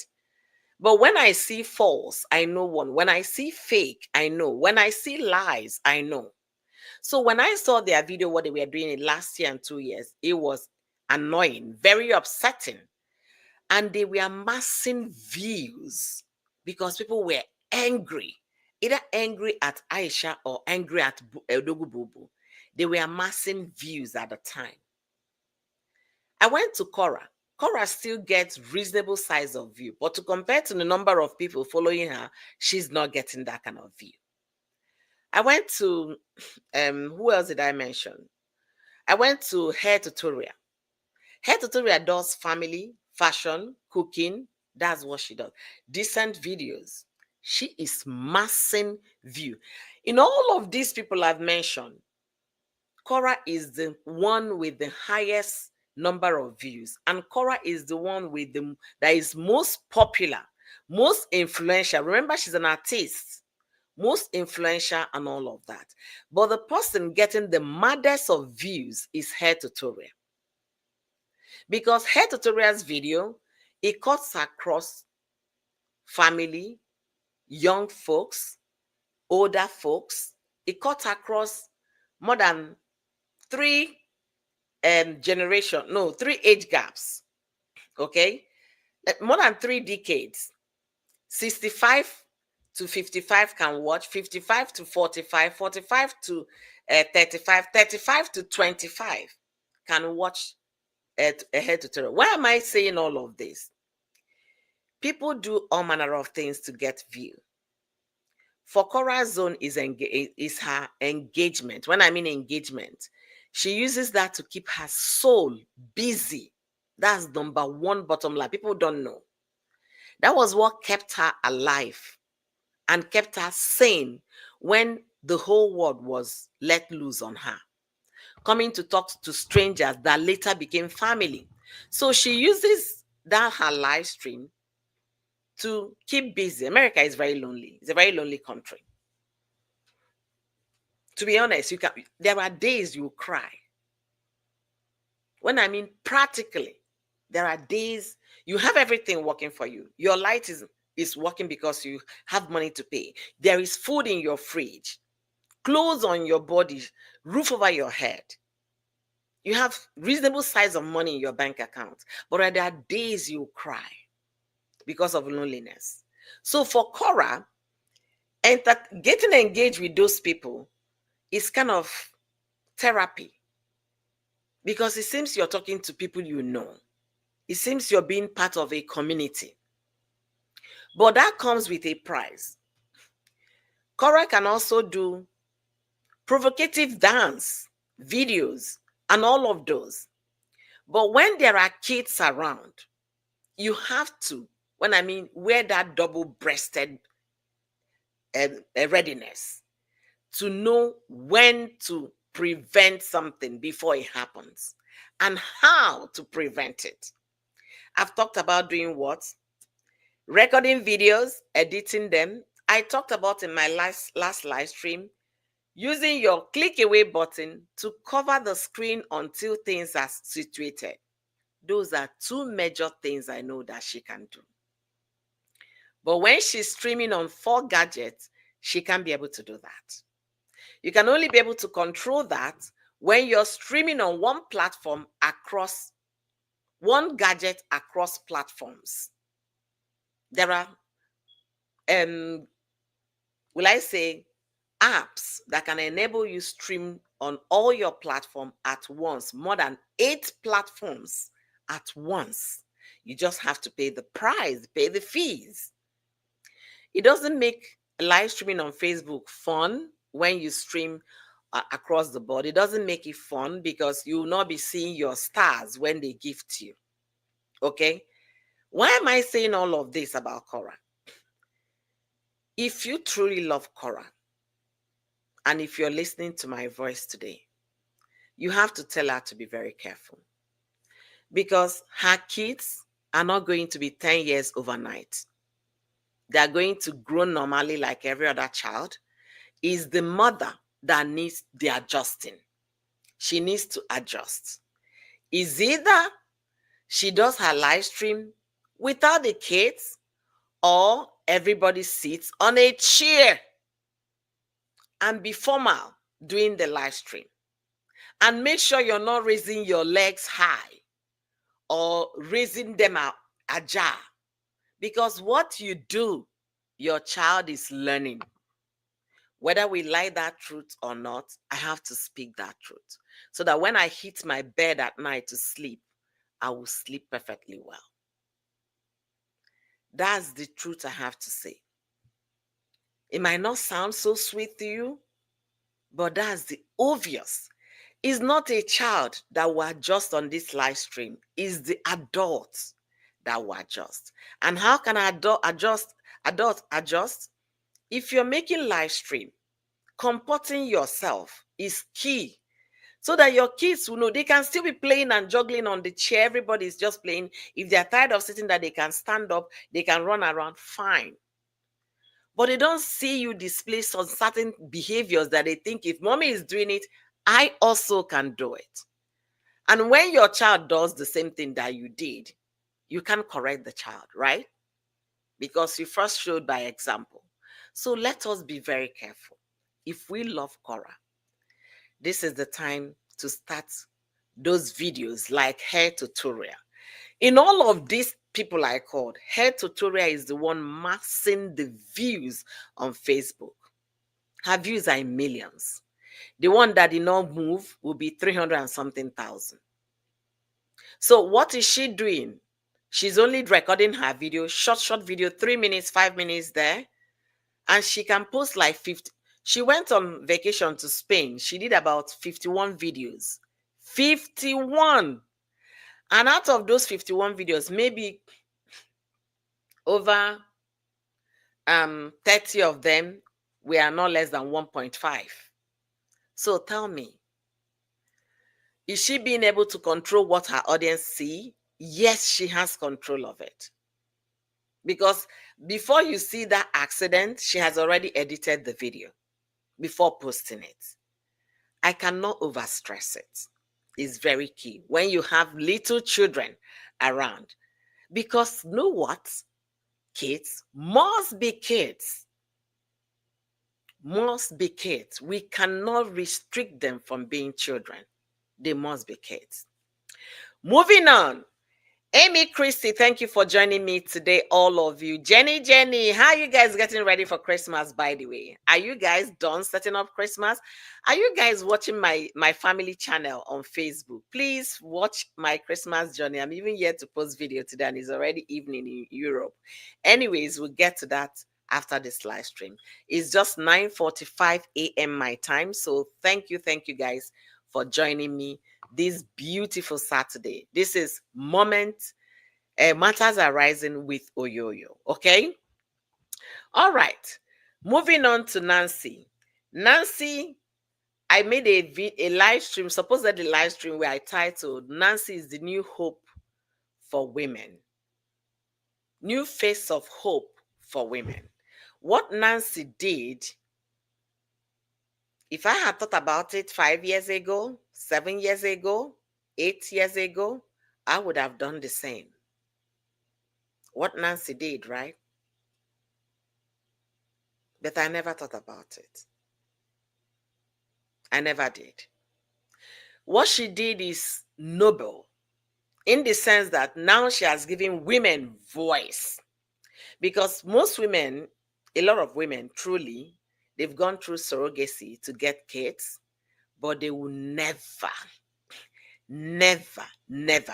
But when I see false, I know one. When I see fake, I know. When I see lies, I know. So when I saw their video, what they were doing in last year and 2 years, it was annoying, very upsetting. And they were amassing views because people were angry, either angry at Aisha or angry at Edogu Bubu. They were amassing views at the time. I went to Korra. Korra still gets reasonable size of view, but to compare to the number of people following her, she's not getting that kind of view. I went to, who else did I mention? I went to Hair Tutorial. Hair Tutorial does family, fashion, cooking. That's what she does. Decent videos. She is massing view. In all of these people I've mentioned, Korra is the one with the highest number of views, and Korra is the one with the that is most popular, most influential. Remember, she's an artist, most influential, and all of that. But the person getting the maddest of views is Hair Tutorial. Because Hair Tutorial's video, it cuts across family, young folks, older folks. It cuts across more than three three age gaps. Okay, more than 3 decades. 65 to 55 can watch, 55 to 45, 45 to 35, 35 to 25 can watch a Hair Tutorial. Why am I saying all of this? People do all manner of things to get view. For Korra's zone is her engagement. When I mean engagement, she uses that to keep her soul busy. That's number one bottom line. People don't know. That was what kept her alive and kept her sane when the whole world was let loose on her, coming to talk to strangers that later became family. So she uses that her live stream to keep busy. America is very lonely. It's a very lonely country. To be honest, there are days you cry. When I mean practically, there are days you have everything working for you. Your light is working because you have money to pay. There is food in your fridge, clothes on your body, roof over your head. You have reasonable size of money in your bank account, but there are days you cry because of loneliness. So for Korra, getting engaged with those people is kind of therapy, because it seems you're talking to people you know. It seems you're being part of a community. But that comes with a price. Korra can also do provocative dance, videos, and all of those. But when there are kids around, you have to, when I mean, wear that double-breasted readiness to know when to prevent something before it happens and how to prevent it. I've talked about doing what? Recording videos, editing them. I talked about in my last live stream, using your click away button to cover the screen until things are situated. Those are two major things I know that she can do. But when she's streaming on 4 gadgets, she can't be able to do that. You can only be able to control that when you're streaming on one platform across one gadget across platforms. There are, will I say, apps that can enable you stream on all your platform at once, more than 8 platforms at once. You just have to pay the price, pay the fees. It doesn't make live streaming on Facebook fun when you stream across the board. It doesn't make it fun because you will not be seeing your stars when they gift you. Okay? Why am I saying all of this about Korra? If you truly love Korra, and if you're listening to my voice today, you have to tell her to be very careful because her kids are not going to be 10 years overnight. They are going to grow normally like every other child. It's the mother that needs the adjusting. She needs to adjust. Is either she does her live stream without the kids or everybody sits on a chair and be formal doing the live stream. And make sure you're not raising your legs high or raising them ajar. Because what you do, your child is learning. Whether we like that truth or not, I have to speak that truth. So that when I hit my bed at night to sleep, I will sleep perfectly well. That's the truth I have to say. It might not sound so sweet to you, but that's the obvious. It's not a child that will adjust on this live stream. It's the adults that will adjust. And how can adults adjust? If you're making live stream, comporting yourself is key. So that your kids will know they can still be playing and juggling on the chair. Everybody's just playing. If they're tired of sitting there, they can stand up, they can run around, fine. But they don't see you display some certain behaviors that they think if mommy is doing it, I also can do it. And when your child does the same thing that you did, you can correct the child, right? Because you first showed by example. So let us be very careful. If we love Korra, this is the time to start those videos like hair tutorial. In all of these people I called, hair tutorial is the one maxing the views on Facebook. Her views are in millions. The one that did not move will be 300 and something thousand. So what is she doing? She's only recording her video, short video, 3 minutes, 5 minutes there. And she can post like 50. She went on vacation to Spain. She did about 51 videos. 51. And out of those 51 videos, maybe over 30 of them were not less than 1.5. So tell me, is she being able to control what her audience see? Yes, she has control of it. Because before you see that accident, she has already edited the video before posting it. I cannot overstress it. It's very key when you have little children around. Because know what? Kids must be kids. Must be kids. We cannot restrict them from being children. They must be kids. Moving on. Amy Christie, thank you for joining me today, all of you. Jenny, how are you guys getting ready for Christmas, by the way? Are you guys done setting up Christmas? Are you guys watching my family channel on Facebook? Please watch my Christmas journey. I'm even yet to post video today, and it's already evening in Europe. Anyways, we'll get to that after this live stream. It's just 9:45 a.m. my time, so thank you guys for joining me this beautiful Saturday. This is Matters Arising with Oyoyo. Okay? All right. Moving on to Nancy. Nancy, I made a live stream, supposedly live stream, where I titled Nancy is the new hope for women. New face of hope for women. What Nancy did, if I had thought about it 5 years ago, 7 years ago, 8 years ago, I would have done the same. What Nancy did, right? But I never thought about it. I never did. What she did is noble in the sense that now she has given women voice. Because most women, a lot of women, truly, they've gone through surrogacy to get kids, but they will never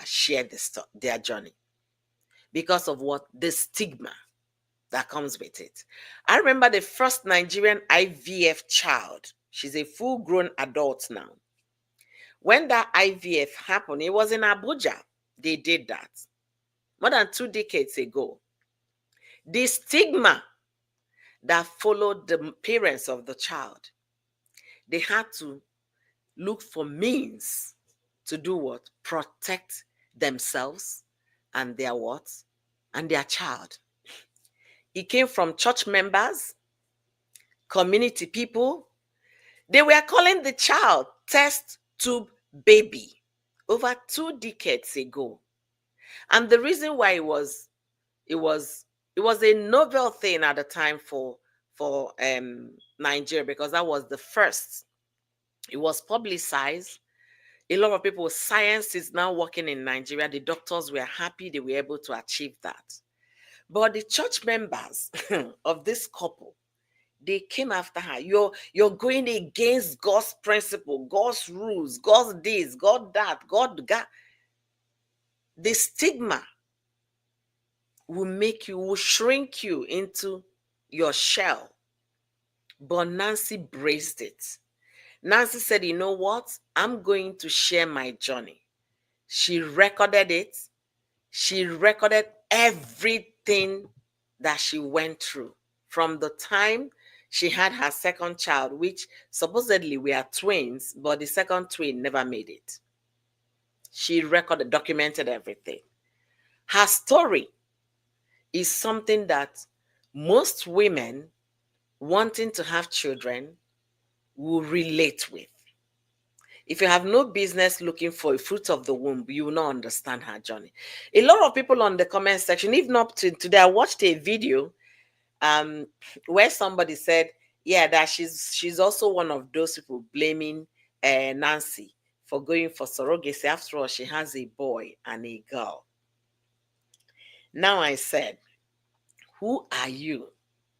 share their journey because of what? The stigma. that comes with it. I remember the first Nigerian IVF child. She's a full-grown adult now. When that IVF happened, it was in Abuja. They did that more than 2 decades ago. The stigma that followed the parents of the child, they had to look for means to do what? Protect themselves and their what? And their child. It came from church members, community people. They were calling the child test tube baby over 2 decades ago. And the reason why it was a novel thing at the time for Nigeria, because that was the first. It was publicized. A lot of people, science is now working in Nigeria. The doctors were happy they were able to achieve that. But the church members of this couple, they came after her. You're going against God's principle, God's rules, God's this, God that, God. The stigma will shrink you into your shell. But Nancy braced it. Nancy said, you know what? I'm going to share my journey. She recorded it. She recorded everything that she went through from the time she had her second child, which supposedly we are twins, but the second twin never made it. She documented everything. Her story is something that most women wanting to have children will relate with. If you have no business looking for a fruit of the womb, you will not understand her journey. A lot of people on the comment section, even up to today, I watched a video where somebody said, yeah, that she's also one of those people blaming Nancy for going for surrogacy. After all, she has a boy and a girl. Now I said, who are you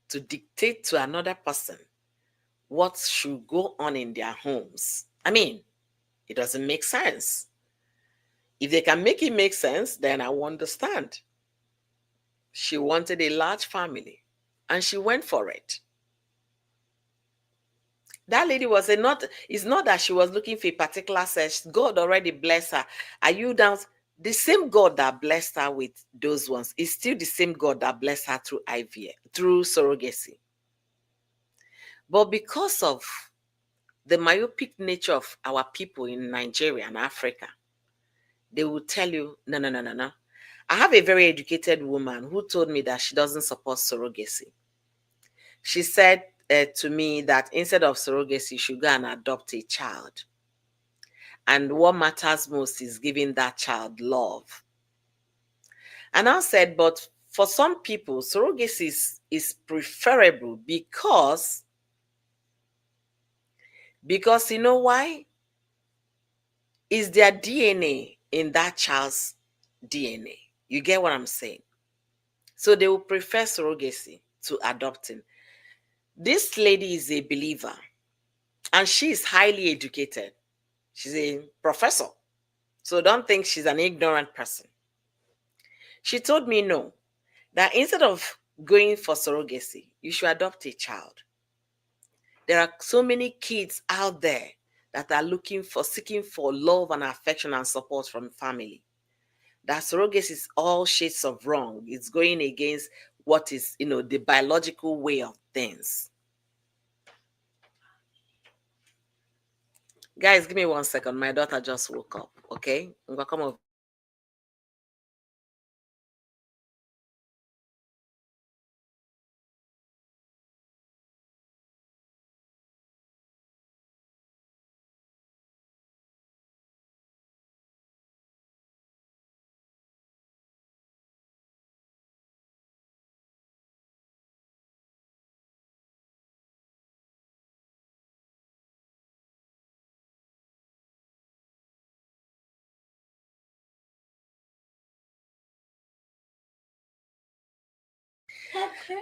to dictate to another person what should go on in their homes? I mean, it doesn't make sense. If they can make it make sense, then I will understand. She wanted a large family and she went for it. That lady it's not that she was looking for a particular sex. God already blessed her. Are you down? The same God that blessed her with those ones is still the same God that blessed her through IVF, through surrogacy. But because of the myopic nature of our people in Nigeria and Africa, they will tell you, no, no, no, no, no. I have a very educated woman who told me that she doesn't support surrogacy. She said to me that instead of surrogacy, you should go and adopt a child. And what matters most is giving that child love. And I said, but for some people, surrogacy is preferable because you know why? Is their DNA in that child's DNA. You get what I'm saying? So they will prefer surrogacy to adopting. This lady is a believer and she is highly educated. She's a professor. So don't think she's an ignorant person. She told me no, that instead of going for surrogacy, you should adopt a child. There are so many kids out there that are seeking for love and affection and support from family. That surrogacy is all shades of wrong. It's going against what is, the biological way of things. Guys, give me 1 second. My daughter just woke up, okay? I'm going to come over.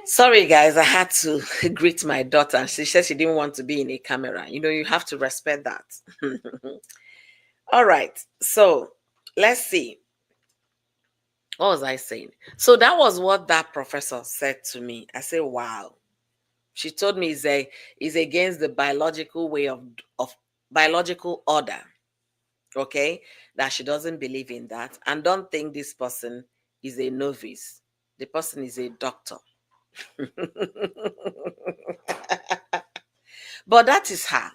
Sorry, guys, I had to greet my daughter. She said she didn't want to be in a camera. You have to respect that. All right, so let's see. What was I saying? So that was what that professor said to me. I said, wow. She told me it's against the biological way of biological order. Okay, that she doesn't believe in that, and don't think this person is a novice. The person is a doctor. But that is her.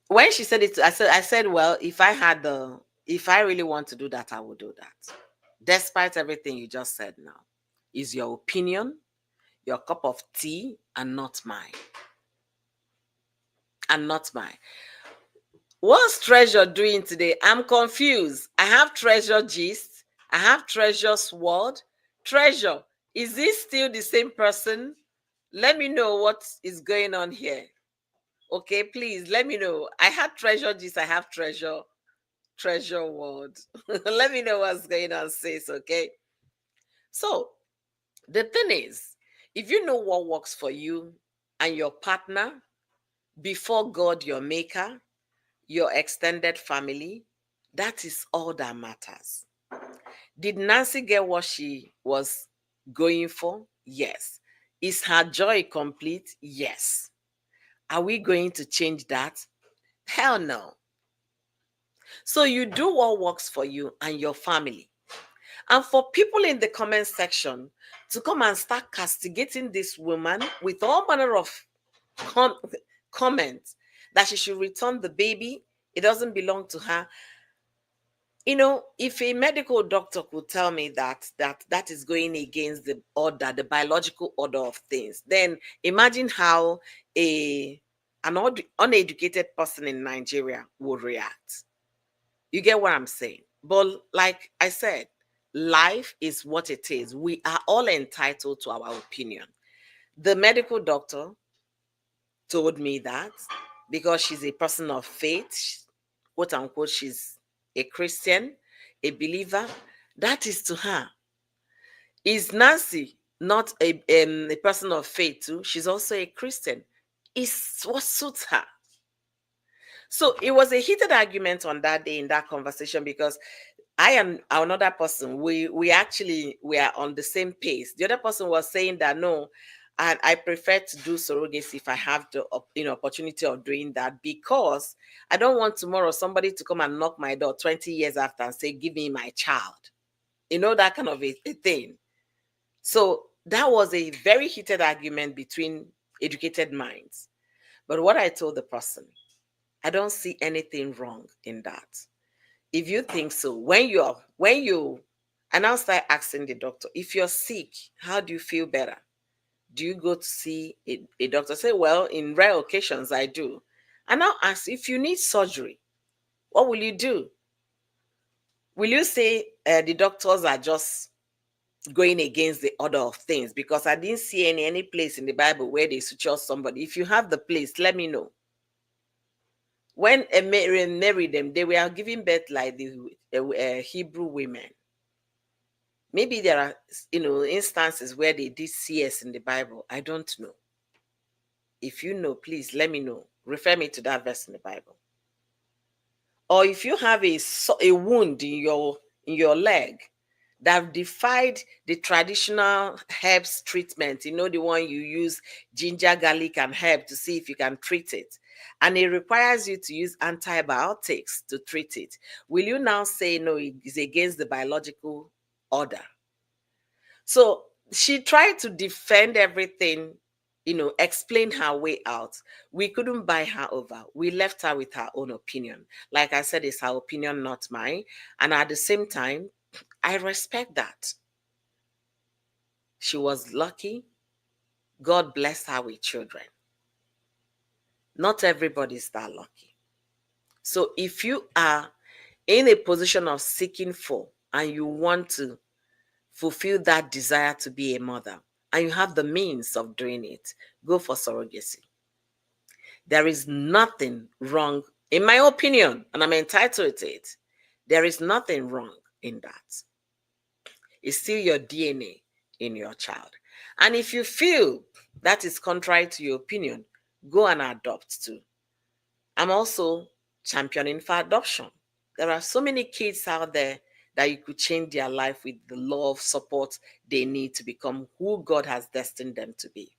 When she said it, I said, well, if I really want to do that, I will do that. Despite everything you just said now, is your opinion, your cup of tea, and not mine. And not mine. What's Treasure doing today? I'm confused. I have Treasure gist. I have Treasure sword. Treasure, is this still the same person? Let me know what is going on here. Okay, please let me know. I had Treasure gist. I have Treasure word. Let me know what's going on, sis. Okay. So the thing is, if you know what works for you and your partner before God, your maker, your extended family, that is all that matters. Did Nancy get what she was going for? Yes. Is her joy complete? Yes. Are we going to change that? Hell no. So you do what works for you and your family. And for people in the comment section to come and start castigating this woman with all manner of comments that she should return the baby, it doesn't belong to her. You know, if a medical doctor could tell me that is going against the order, the biological order of things, then imagine how an uneducated person in Nigeria would react. You get what I'm saying? But like I said, life is what it is. We are all entitled to our opinion. The medical doctor told me that because she's a person of faith, quote unquote, she's a Christian, a believer, that is to her. Is Nancy not a person of faith too? She's also a Christian. It's what suits her. So it was a heated argument on that day in that conversation because I am another person. We actually we are on the same pace. The other person was saying that no, and I prefer to do surrogacy if I have the opportunity of doing that because I don't want tomorrow somebody to come and knock my door 20 years after and say, give me my child. You know, that kind of a thing. So that was a very heated argument between educated minds. But what I told the person, I don't see anything wrong in that. If you think so, when you and I'll start asking the doctor, if you're sick, how do you feel better? Do you go to see a doctor? Say, well, in rare occasions I do. And I'll ask, if you need surgery, what will you do? Will you say the doctors are just going against the order of things? Because I didn't see any place in the Bible where they suture somebody. If you have the place, let me know. When Mary married them, they were giving birth like the Hebrew women. Maybe there are, instances where they did CS in the Bible. I don't know. If you know, please let me know. Refer me to that verse in the Bible. Or if you have a wound in your leg that defied the traditional herbs treatment, the one you use ginger, garlic, and herb to see if you can treat it, and it requires you to use antibiotics to treat it, will you now say no, it is against the biological order? So she tried to defend everything, explain her way out. We couldn't buy her over. We left her with her own opinion. Like I said, it's her opinion, not mine. And at the same time, I respect that. She was lucky. God blessed her with children. Not everybody is that lucky. So if you are in a position of seeking for and you want to fulfill that desire to be a mother, and you have the means of doing it, go for surrogacy. There is nothing wrong, in my opinion, and I'm entitled to it. There is nothing wrong in that. It's still your DNA in your child. And if you feel that is contrary to your opinion, go and adopt too. I'm also championing for adoption. There are so many kids out there that you could change their life with the love, support they need to become who God has destined them to be.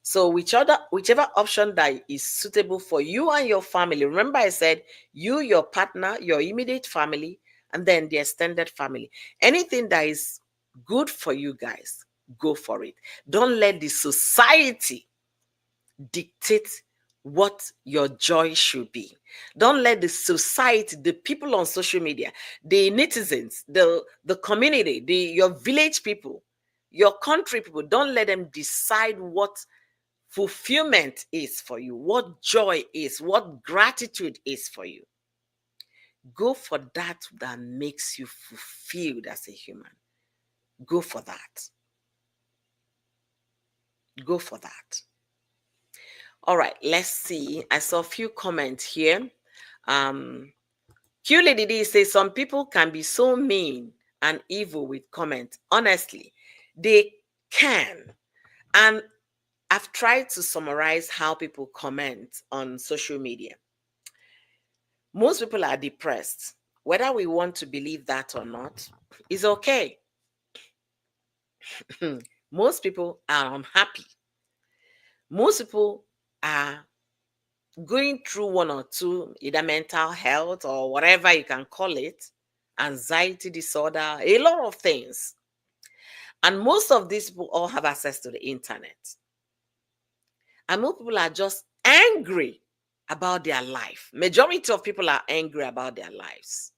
So whichever option that is suitable for you and your family. Remember I said you, your partner, your immediate family, and then the extended family. Anything that is good for you guys, go for it. Don't let the society dictate what your joy should be. Don't let the society, the people on social media, the netizens, the community, your village people, your country people, don't let them decide what fulfillment is for you, what joy is, what gratitude is for you. Go for that makes you fulfilled as a human. Go for that. Go for that. All right, let's see. I saw a few comments here. Q Lady D says some people can be so mean and evil with comments. Honestly, they can. And I've tried to summarize how people comment on social media. Most people are depressed. Whether we want to believe that or not is okay. Most people are unhappy. Most people are going through one or two, either mental health or whatever you can call it, anxiety disorder, a lot of things. And most of these people all have access to the internet. And most people are just angry about their life. Majority of people are angry about their lives.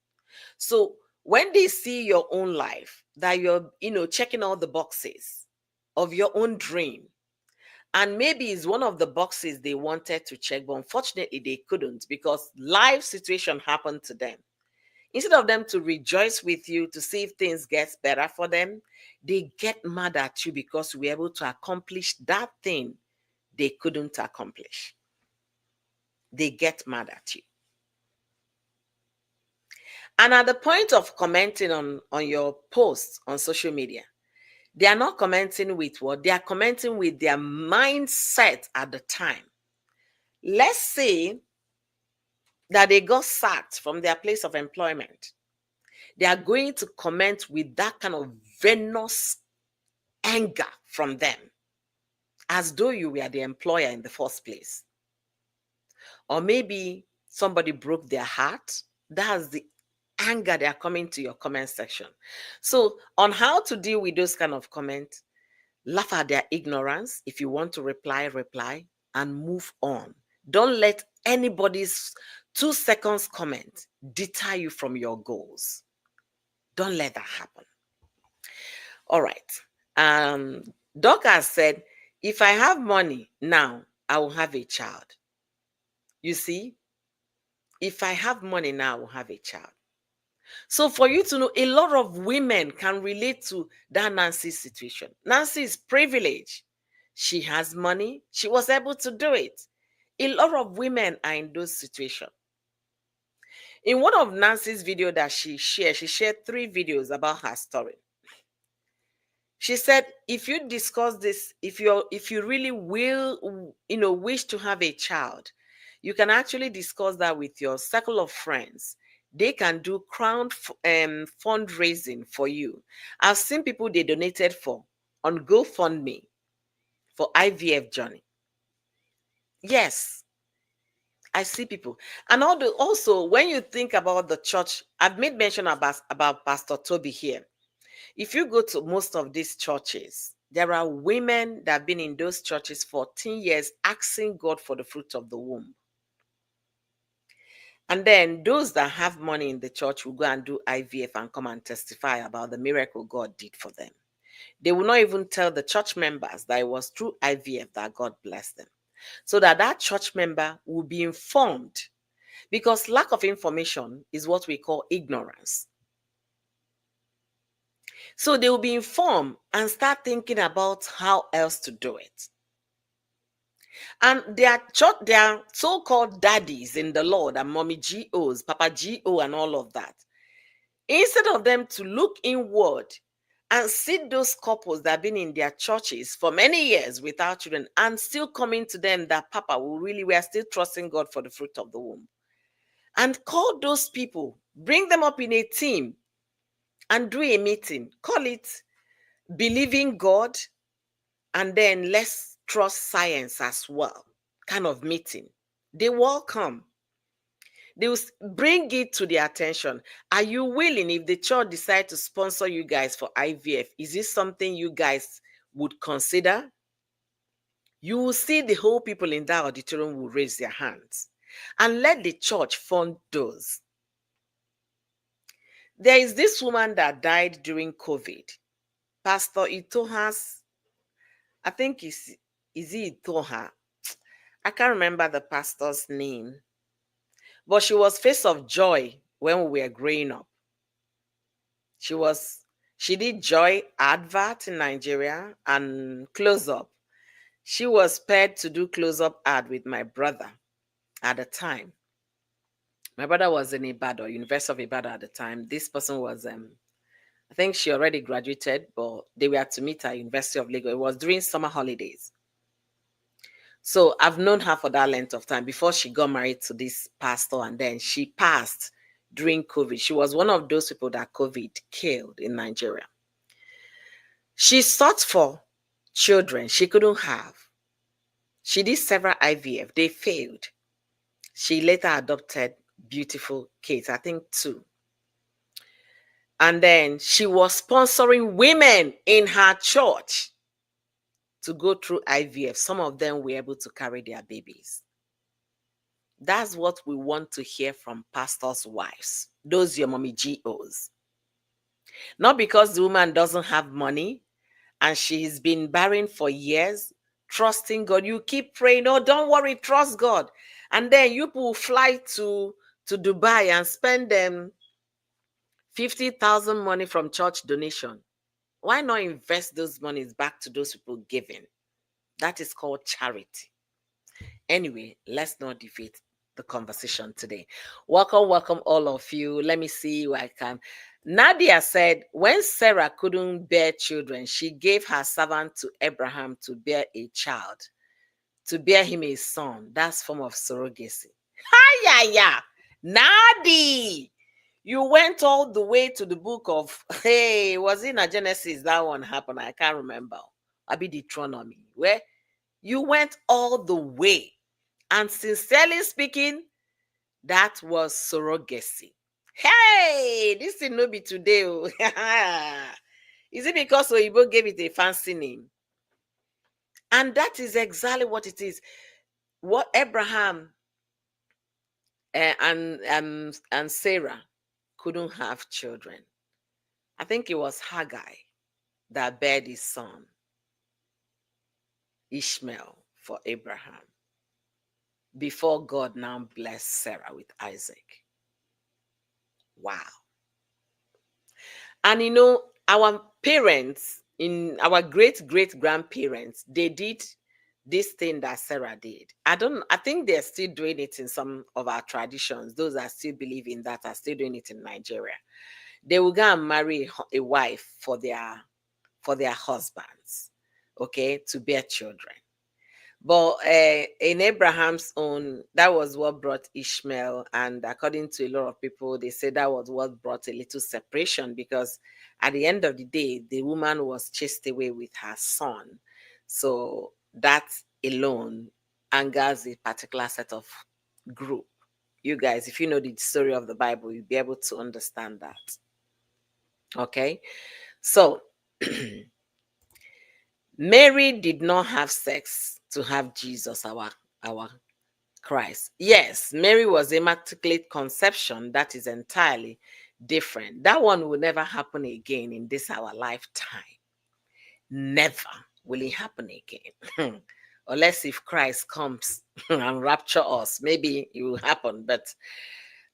So when they see your own life, that you're, checking all the boxes of your own dream, and maybe it's one of the boxes they wanted to check, but unfortunately they couldn't because life situation happened to them. Instead of them to rejoice with you to see if things get better for them, they get mad at you because you were able to accomplish that thing they couldn't accomplish. They get mad at you. And at the point of commenting on your posts on social media, they are not commenting with what? They are commenting with their mindset at the time. Let's say that they got sacked from their place of employment. They are going to comment with that kind of venomous anger from them, as though you were the employer in the first place. Or maybe somebody broke their heart. That's the anger they are coming to your comment section. So on how to deal with those kind of comments, laugh at their ignorance. If you want to reply, and move on. Don't let anybody's 2 seconds comment deter you from your goals. Don't let that happen. All right. Doc has said, if I have money now, I will have a child. You see, if I have money now, I will have a child. So for you to know, a lot of women can relate to that Nancy situation. Nancy is privileged. She has money. She was able to do it. A lot of women are in those situations. In one of Nancy's videos that she shared 3 videos about her story. She said, if you discuss this, if you really will, wish to have a child, you can actually discuss that with your circle of friends. They can do fundraising for you. I've seen people they donated for on GoFundMe for IVF journey. Yes, I see people. And also, when you think about the church, I've made mention about Pastor Tobi here. If you go to most of these churches, there are women that have been in those churches for 14 years asking God for the fruit of the womb. And then those that have money in the church will go and do IVF and come and testify about the miracle God did for them. They will not even tell the church members that it was through IVF that God blessed them. So that church member will be informed, because lack of information is what we call ignorance. So they will be informed and start thinking about how else to do it. And their so-called daddies in the Lord and mommy GOs, Papa GO and all of that, instead of them to look inward and see those couples that have been in their churches for many years without children and still coming to them that, Papa, we are still trusting God for the fruit of the womb. And call those people, bring them up in a team and do a meeting. Call it believing God, and then let's trust science as well. Kind of meeting. They will come. They will bring it to their attention. Are you willing, if the church decide to sponsor you guys for IVF, is this something you guys would consider? You will see the whole people in that auditorium will raise their hands and let the church fund those. There is this woman that died during COVID. Pastor Itoha's, I think is it Itoha? I can't remember the pastor's name. But she was face of joy when we were growing up. She did joy advert in Nigeria and close up. She was paired to do close up ad with my brother at the time. My brother was in Ibadan, University of Ibadan at the time. This person was I think she already graduated, but they were to meet at University of Lagos. It was during summer holidays. So I've known her for that length of time before she got married to this pastor, and then she passed during COVID. She was one of those people that COVID killed in Nigeria. She sought for children she couldn't have. She did several IVF. They failed. She later adopted beautiful kids, I think 2. And then she was sponsoring women in her church to go through IVF. Some of them were able to carry their babies. That's what we want to hear from pastors' wives, those your mommy GOs. Not because the woman doesn't have money and she's been barren for years, trusting God. You keep praying, oh, don't worry, trust God. And then you will fly to Dubai and spend them 50,000 money from church donation. Why not invest those monies back to those people giving? That is called charity. Anyway, let's not defeat the conversation today. Welcome all of you. Let me see who I can. Nadia said, when Sarah couldn't bear children, she gave her servant to Abraham to bear a child, to bear him a son. That's form of surrogacy. Hi, Nadi, you went all the way to the book of, hey, was it in Genesis that one happened? I can't remember. Maybe Deuteronomy, where you went all the way. And sincerely speaking, that was surrogacy. Hey, this thing no be today. Is it because Oyibo gave it a fancy name? And that is exactly what it is. What Abraham and Sarah couldn't have children. I think it was Haggai that bare his son, Ishmael, for Abraham, before God now blessed Sarah with Isaac. Wow. And you know, our parents, in our great-great-grandparents, they did this thing that Sarah did. I think they're still doing it in some of our traditions. Those that still believe in that are still doing it in Nigeria. They will go and marry a wife for their husbands, okay, to bear children. But in Abraham's own, that was what brought Ishmael. And according to a lot of people, they say that was what brought a little separation, because at the end of the day, the woman was chased away with her son. So that alone angers a particular set of group. You guys, if you know the story of the Bible, you'll be able to understand that. Okay? So, Mary did not have sex to have Jesus, our Christ. Yes, Mary was immaculate conception. That is entirely different. That one will never happen again in this our lifetime. Never will it happen again. Unless if Christ comes and rapture us, maybe it will happen. But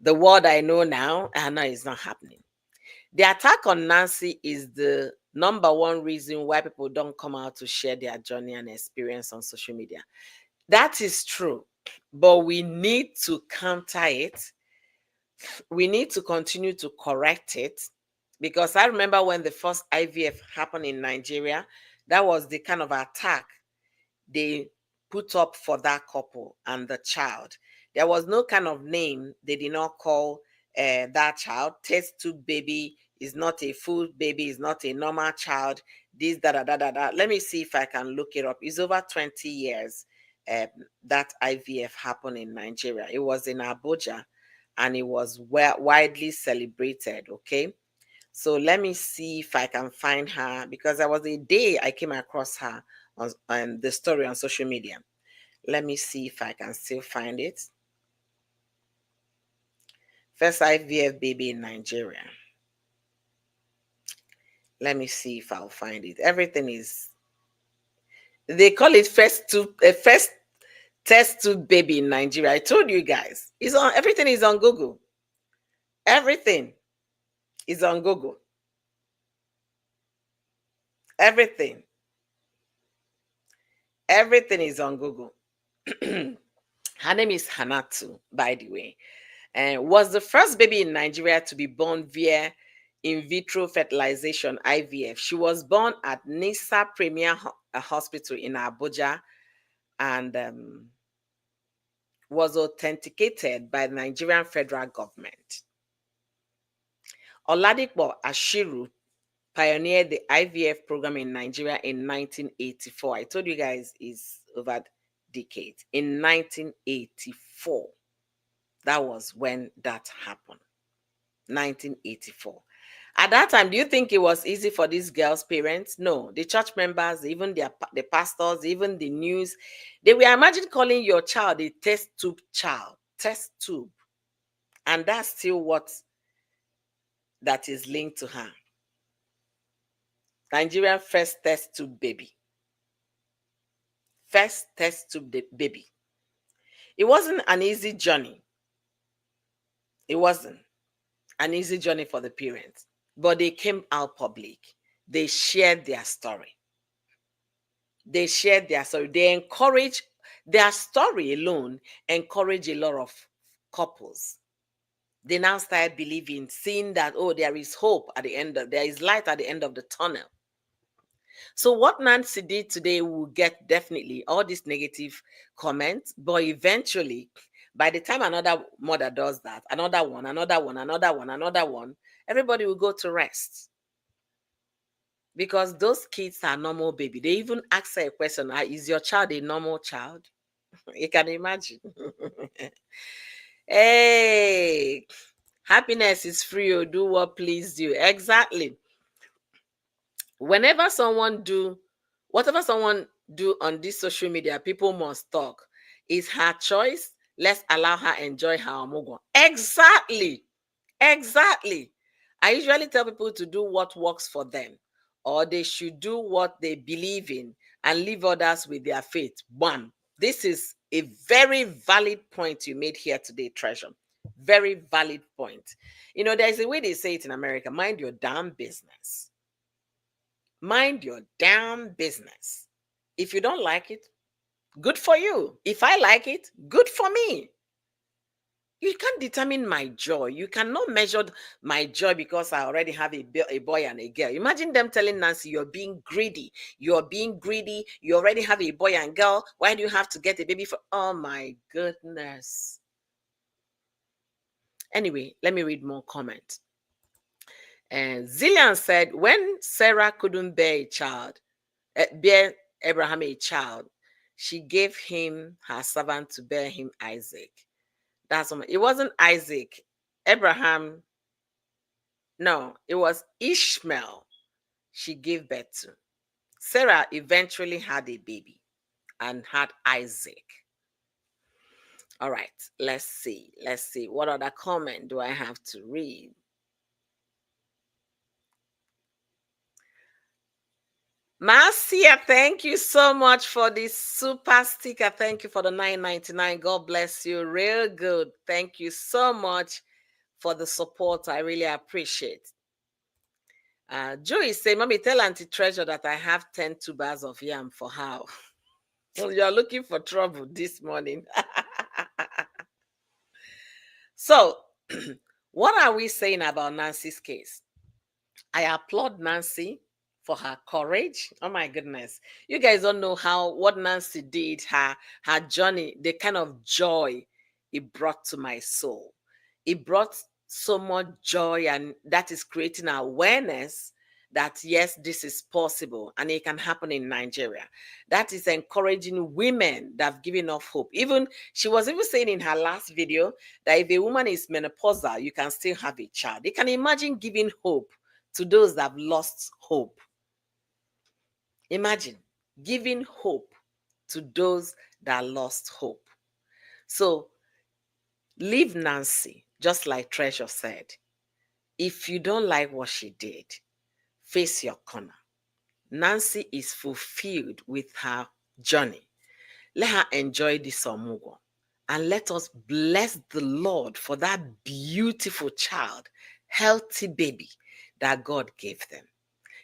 the word I know now, I know it's not happening. The attack on Nancy is the number one reason why people don't come out to share their journey and experience on social media. That is true, but we need to counter it. We need to continue to correct it, because I remember when the first IVF happened in Nigeria, that was the kind of attack they put up for that couple and the child. There was no kind of name they did not call that child. Test tube baby Is not a full baby, is not a normal child. This, da, da, da, da, da. Let me see if I can look it up. It's over 20 years um, that IVF happened in Nigeria. It was in Abuja and it was widely celebrated, okay? So let me see if I can find her, because there was a day I came across her on the story on social media. Let me see if I can still find it. First IVF baby in Nigeria. Let me see if I'll find it. Everything is, they call it first test tube baby in Nigeria. I told you guys. It's on, everything is on Google. Everything is on Google. Everything. Everything is on Google. Her name is Hanatu, by the way, and was the first baby in Nigeria to be born via in vitro fertilization, IVF. She was born at Nisa Premier Hospital in Abuja and was authenticated by the Nigerian federal government. Oladipo Ashiru pioneered the IVF program in Nigeria in 1984. I told you guys it's over decades. In 1984, that was when that happened. 1984. At that time, do you think it was easy for these girls' parents? No. The church members, even the pastors, even the news, they were imagine calling your child a test tube child. Test tube. And that's still what that is linked to her. Nigerian first test tube baby. First test tube baby. It wasn't an easy journey. It wasn't an easy journey for the parents, but they came out public. They shared their story. They shared their story. They encourage, their story alone encourage a lot of couples. They now start believing, seeing that, oh, there is hope at the end of, there is light at the end of the tunnel. So what Nancy did today will get definitely all these negative comments, but eventually, by the time another mother does that, another one, everybody will go to rest. Because those kids are normal baby. They even ask her a question, is your child a normal child? You can imagine. Hey, happiness is free. You do what please you. Exactly. Whenever someone do, whatever someone do on this social media, people must talk. It's her choice. Let's allow her enjoy her omugo. Exactly. Exactly. I usually tell people to do what works for them, or they should do what they believe in and leave others with their faith. One, this is a very valid point you made here today, Treasure. Very valid point. You know, there's a way they say it in America, mind your damn business. Mind your damn business. If you don't like it, good for you. If I like it, good for me. You can't determine my joy. You cannot measure my joy because I already have a boy and a girl. Imagine them telling Nancy, you're being greedy. You're being greedy. You already have a boy and girl. Why do you have to get a baby for? Oh my goodness. Anyway, let me read more comments. And Zillian said, when Sarah couldn't bear Abraham a child, she gave him her servant to bear him Isaac. That's what, it wasn't Isaac. Abraham, no, it was Ishmael she gave birth to. Sarah eventually had a baby and had Isaac. All right, let's see. What other comment do I have to read? Marcia, thank you so much for this super sticker. Thank you for the $9.99. God bless you. Real good. Thank you so much for the support. I really appreciate. Joey say, Mommy, tell Auntie Treasure that I have 10 tubers of yam for her. So you're looking for trouble this morning. So, what are we saying about Nancy's case? I applaud Nancy for her courage. Oh my goodness. You guys don't know what Nancy did, her journey, the kind of joy it brought to my soul. It brought so much joy, and that is creating awareness that yes, this is possible and it can happen in Nigeria. That is encouraging women that have given up hope. Even she was even saying in her last video that if a woman is menopausal, you can still have a child. You can imagine giving hope to those that have lost hope. Imagine giving hope to those that lost hope. So leave Nancy, just like Treasure said. If you don't like what she did, face your corner. Nancy is fulfilled with her journey. Let her enjoy this omugo. And let us bless the Lord for that beautiful child, healthy baby that God gave them.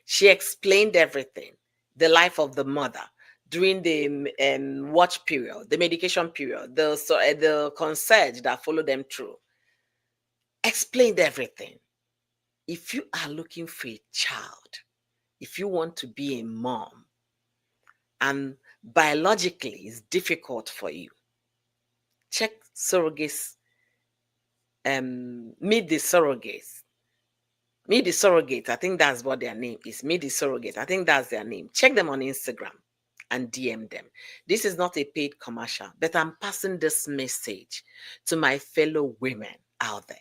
She explained everything, the life of the mother during the watch period, the medication period, the concierge that followed them through. Explained everything. If you are looking for a child, if you want to be a mom, and biologically it's difficult for you, check surrogates, meet the surrogates. Meet the surrogate. I think that's what their name is. Meet the surrogate. I think that's their name. Check them on Instagram and DM them. This is not a paid commercial, but I'm passing this message to my fellow women out there.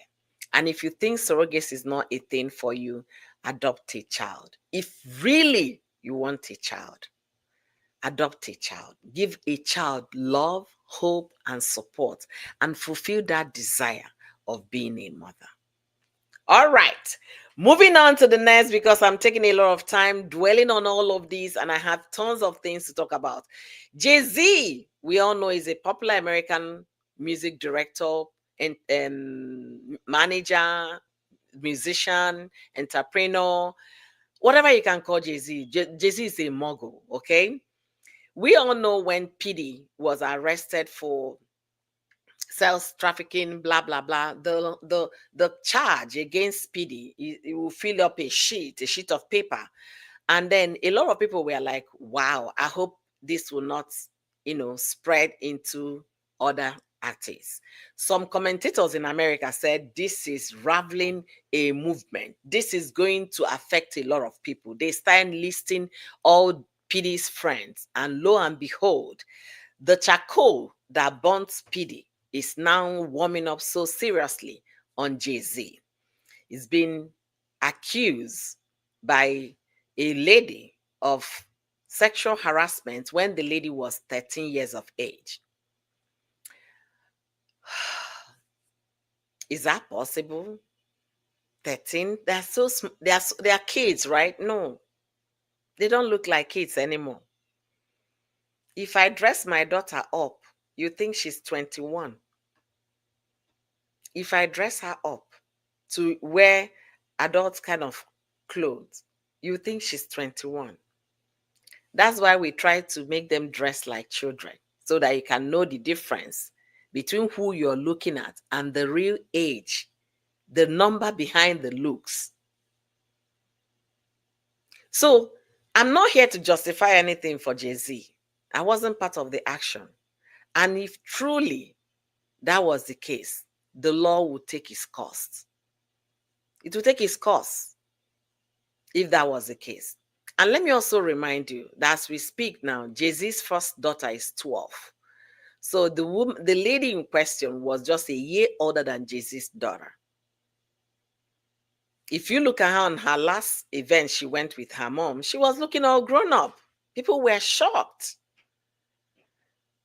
And if you think surrogacy is not a thing for you, adopt a child. If really you want a child, adopt a child. Give a child love, hope, and support, and fulfill that desire of being a mother. All right. Moving on to the next, because I'm taking a lot of time dwelling on all of these, and I have tons of things to talk about. Jay-Z, we all know, is a popular American music director and manager, musician, entrepreneur, whatever you can call Jay-Z. Jay-Z is a mogul, okay? We all know when P. was arrested for sales trafficking, blah blah blah. The charge against Speedy, it will fill up a sheet of paper, and then a lot of people were like, "Wow, I hope this will not, spread into other artists." Some commentators in America said this is raveling a movement. This is going to affect a lot of people. They started listing all PD's friends, and lo and behold, the charcoal that burnt PD is now warming up so seriously on Jay-Z. He's been accused by a lady of sexual harassment when the lady was 13 years of age. Is that possible? 13? They're so they are kids, right? No, they don't look like kids anymore. If I dress my daughter up, you think she's 21. If I dress her up to wear adult kind of clothes, you think she's 21. That's why we try to make them dress like children, so that you can know the difference between who you're looking at and the real age, the number behind the looks. So I'm not here to justify anything for Jay-Z. I wasn't part of the action. And if truly that was the case, the law would take its course. It will take its course if that was the case. And let me also remind you that as we speak now, Jay-Z's first daughter is 12. So the lady in question was just a year older than Jay-Z's daughter. If you look at her on her last event she went with her mom, she was looking all grown up. People were shocked.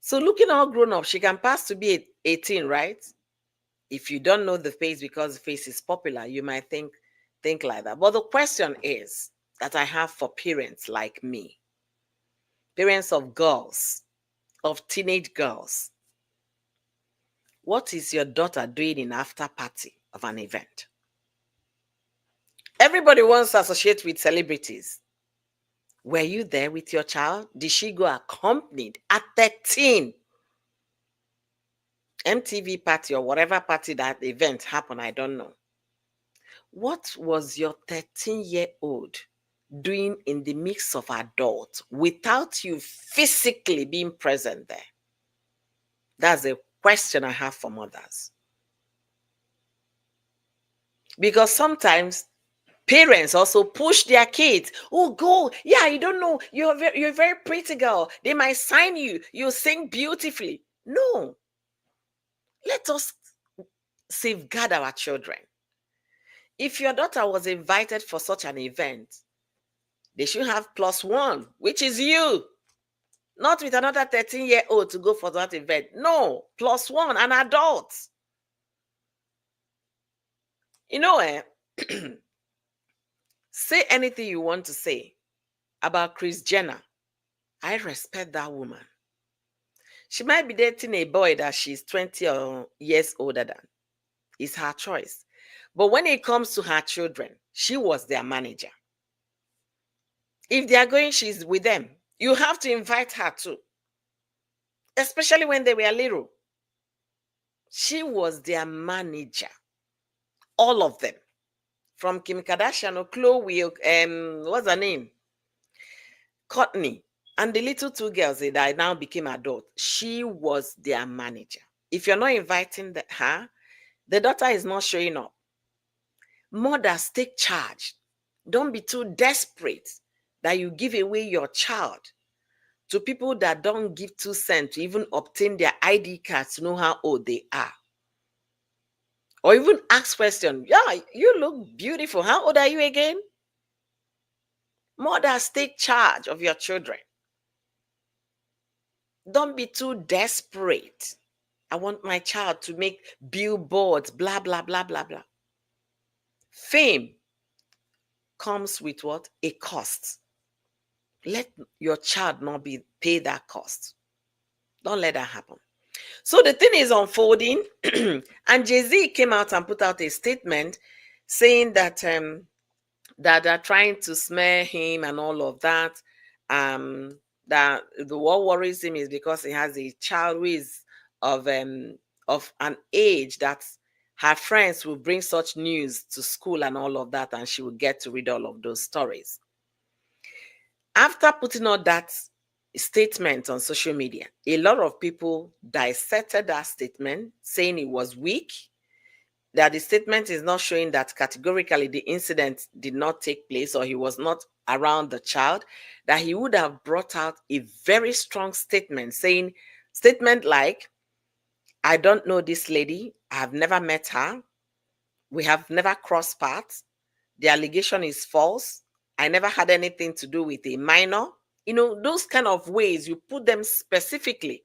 So looking all grown up, she can pass to be 18, right? If you don't know the face because the face is popular, you might think like that. But the question is that I have for parents like me, parents of girls, of teenage girls. What is your daughter doing in after party of an event? Everybody wants to associate with celebrities. Were you there with your child? Did she go accompanied at 13? MTV party or whatever party that event happened, I don't know. What was your 13-year-old doing in the mix of adults without you physically being present there? That's a question I have for mothers. Because sometimes parents also push their kids. Oh, go. Yeah, you don't know. You're a very pretty girl. They might sign you. You sing beautifully. No. Let us safeguard our children. If your daughter was invited for such an event, they should have plus one, which is you. Not with another 13-year-old to go for that event. No, plus one, an adult. You know, say anything you want to say about Kris Jenner. I respect that woman. She might be dating a boy that she's 20 years older than. It's her choice. But when it comes to her children, she was their manager. If they are going, she's with them. You have to invite her too, especially when they were little. She was their manager. All of them. From Kim Kardashian or Chloe, what's her name? Courtney. And the little two girls that now became adult. She was their manager. If you're not inviting her, the daughter is not showing up. Mothers, take charge. Don't be too desperate that you give away your child to people that don't give 2 cents to even obtain their ID cards to know how old they are. Or even ask questions. Yeah, you look beautiful. How old are you again? Mothers, take charge of your children. Don't be too desperate. I want my child to make billboards, blah, blah, blah, blah, blah. Fame comes with what? A cost. Let your child not pay that cost. Don't let that happen. So the thing is unfolding, and Jay-Z came out and put out a statement saying that that they're trying to smear him and all of that. That what worries him is because he has a child who is of an age that her friends will bring such news to school and all of that, and she will get to read all of those stories. After putting out that statement on social media, a lot of people dissected that statement, saying it was weak, that the statement is not showing that categorically the incident did not take place or he was not around the child, that he would have brought out a very strong statement statement like, I don't know this lady, I have never met her, we have never crossed paths, the allegation is false, I never had anything to do with a minor. You know, those kind of ways, you put them specifically,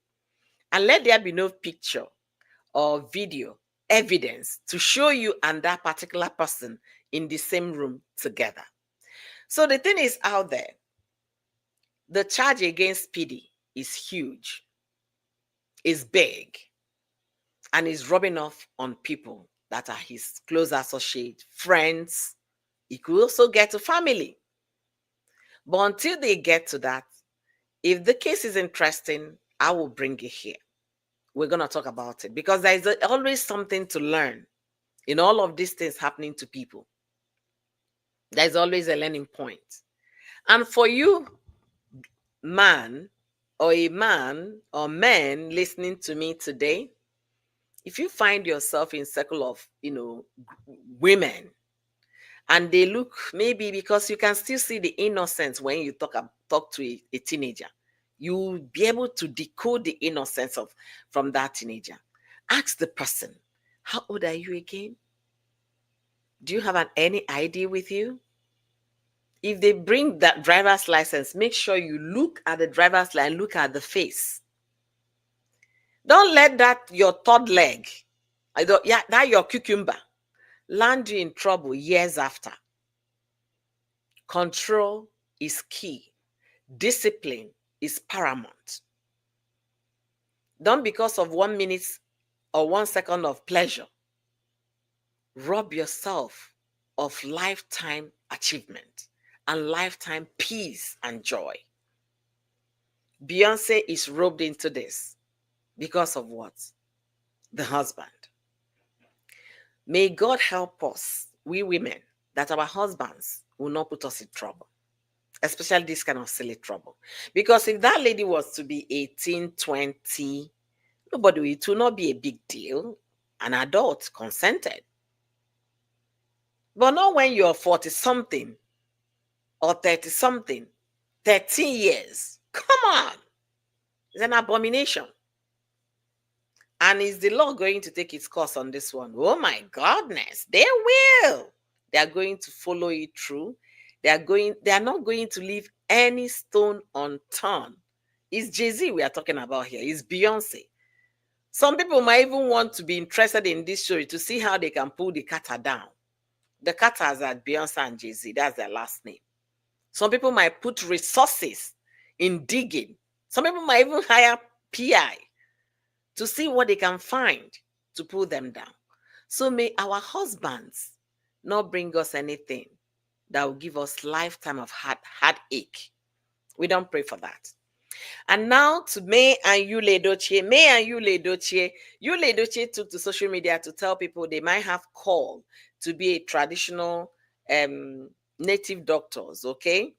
and let there be no picture or video evidence to show you and that particular person in the same room together. So the thing is out there. The charge against PD is huge, is big, and is rubbing off on people that are his close associates, friends. It could also get to family. But until they get to that, if the case is interesting, I will bring it here. We're going to talk about it because there's always something to learn in all of these things happening to people. There's always a learning point. And for you, man or men listening to me today, if you find yourself in circle of, women, and they look, maybe because you can still see the innocence when you talk to a teenager, you'll be able to decode the innocence from that teenager. Ask the person, how old are you again? Do you have any ID with you? If they bring that driver's license, make sure you look at the driver's license, look at the face. Don't let that your third leg, that your cucumber, land you in trouble years after. Control is key. Discipline is paramount. Don't, because of 1 minute or 1 second of pleasure, rob yourself of lifetime achievement and lifetime peace and joy. Beyonce is roped into this because of what? The husband. May God help us, we women, that our husbands will not put us in trouble, especially this kind of silly trouble. Because if that lady was to be 18, 20, it will not be a big deal. An adult consented. But not when you're 40 something or 30 something, 13 years. Come on. It's an abomination. And is the law going to take its course on this one? Oh my goodness, they will. They are going to follow it through. They are not going to leave any stone unturned. It's Jay-Z we are talking about here. It's Beyonce. Some people might even want to be interested in this story to see how they can pull the Carter down. The Carters are Beyonce and Jay-Z. That's their last name. Some people might put resources in digging. Some people might even hire PI to see what they can find to pull them down. So may our husbands not bring us anything that will give us lifetime of heartache. We don't pray for that. And now to May and Yule Edochie. May and Yule Edochie. Yule Edochie took to social media to tell people they might have called to be a traditional native doctors, okay?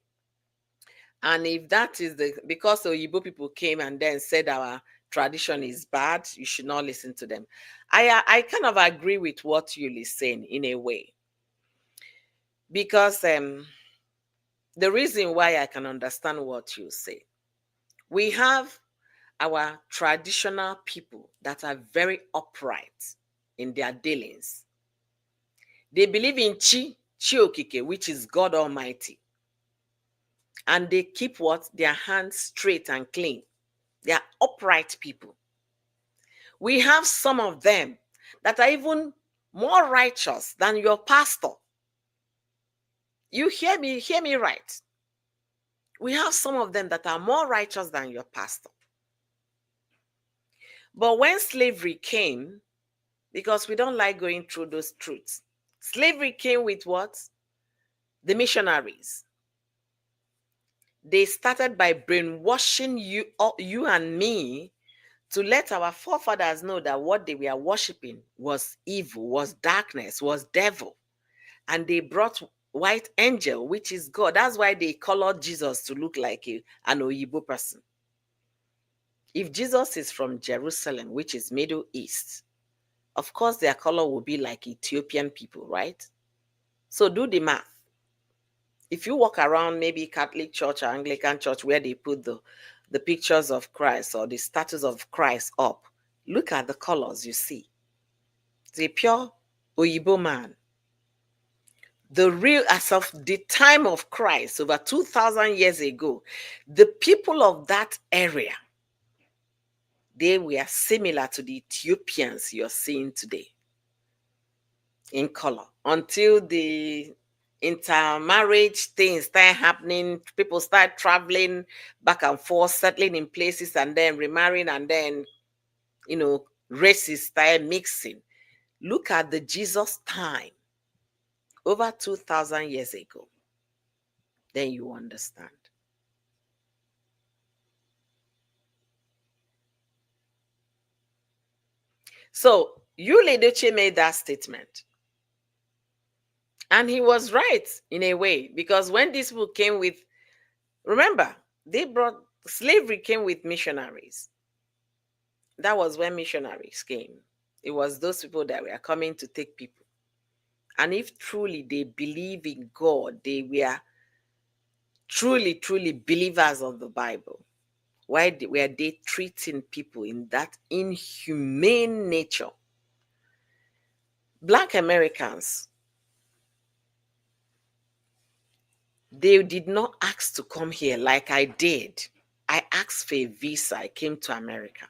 And if that is because the Oyibo people came and then said our tradition is bad, you should not listen to them. I kind of agree with what Yuli is saying in a way. Because the reason why I can understand what you say, we have our traditional people that are very upright in their dealings. They believe in Chi Okike, which is God Almighty. And they keep what? Their hands straight and clean. They are upright people. We have some of them that are even more righteous than your pastor. You hear me right. We have some of them that are more righteous than your pastor. But when slavery came, because we don't like going through those truths, slavery came with what? The missionaries. They started by brainwashing you and me to let our forefathers know that what they were worshiping was evil, was darkness, was devil. And they brought white angel, which is God. That's why they colored Jesus to look like an Oyibo person. If Jesus is from Jerusalem, which is Middle East, of course their color will be like Ethiopian people, right? So do the math. If you walk around maybe Catholic church or Anglican church where they put the pictures of Christ or the statues of Christ up, look at the colors you see. The pure Oyibo man. The real, as of the time of Christ, over 2,000 years ago, the people of that area, they were similar to the Ethiopians you're seeing today in color. Until the intermarriage things start happening, people start traveling back and forth, settling in places, and then remarrying, and then, races start mixing. Look at the Jesus time, over 2,000 years ago. Then you understand. So Yul Edochie made that statement. And he was right in a way, because when these people came with, remember, slavery came with missionaries. That was when missionaries came. It was those people that were coming to take people. And if truly they believe in God, they were truly, truly believers of the Bible. Why were they treating people in that inhumane nature? Black Americans, they did not ask to come here like I did. I asked for a visa. I came to America.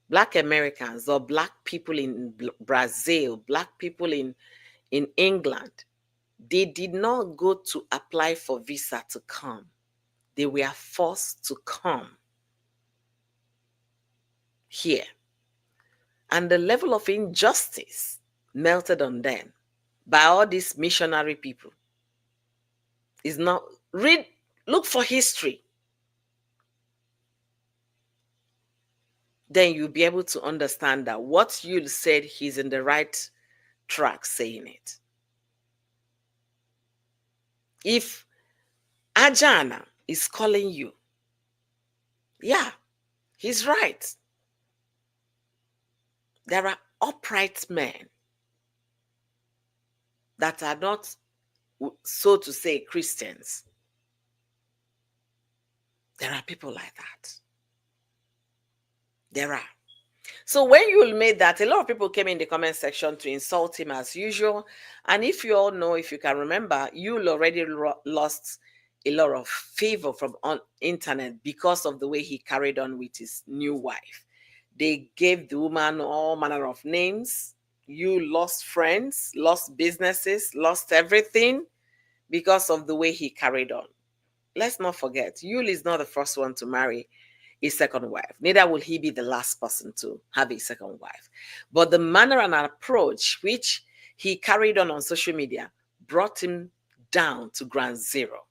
Black Americans or black people in Brazil, black people in England, they did not go to apply for visa to come. They were forced to come here. And the level of injustice melted on them by all these missionary people is not look for history. Then you'll be able to understand that what you said, he's in the right track saying it. If Ajana is calling you, yeah, he's right. There are upright men that are not, so to say, Christians. There are people like that. There are. So when Yul made that, a lot of people came in the comment section to insult him as usual. And if you all know, if you can remember, Yul already lost a lot of favor from on internet because of the way he carried on with his new wife. They gave the woman all manner of names. You lost friends, lost businesses, lost everything because of the way he carried on. Let's not forget, Yul is not the first one to marry a second wife. Neither will he be the last person to have a second wife. But the manner and approach which he carried on social media brought him down to ground zero.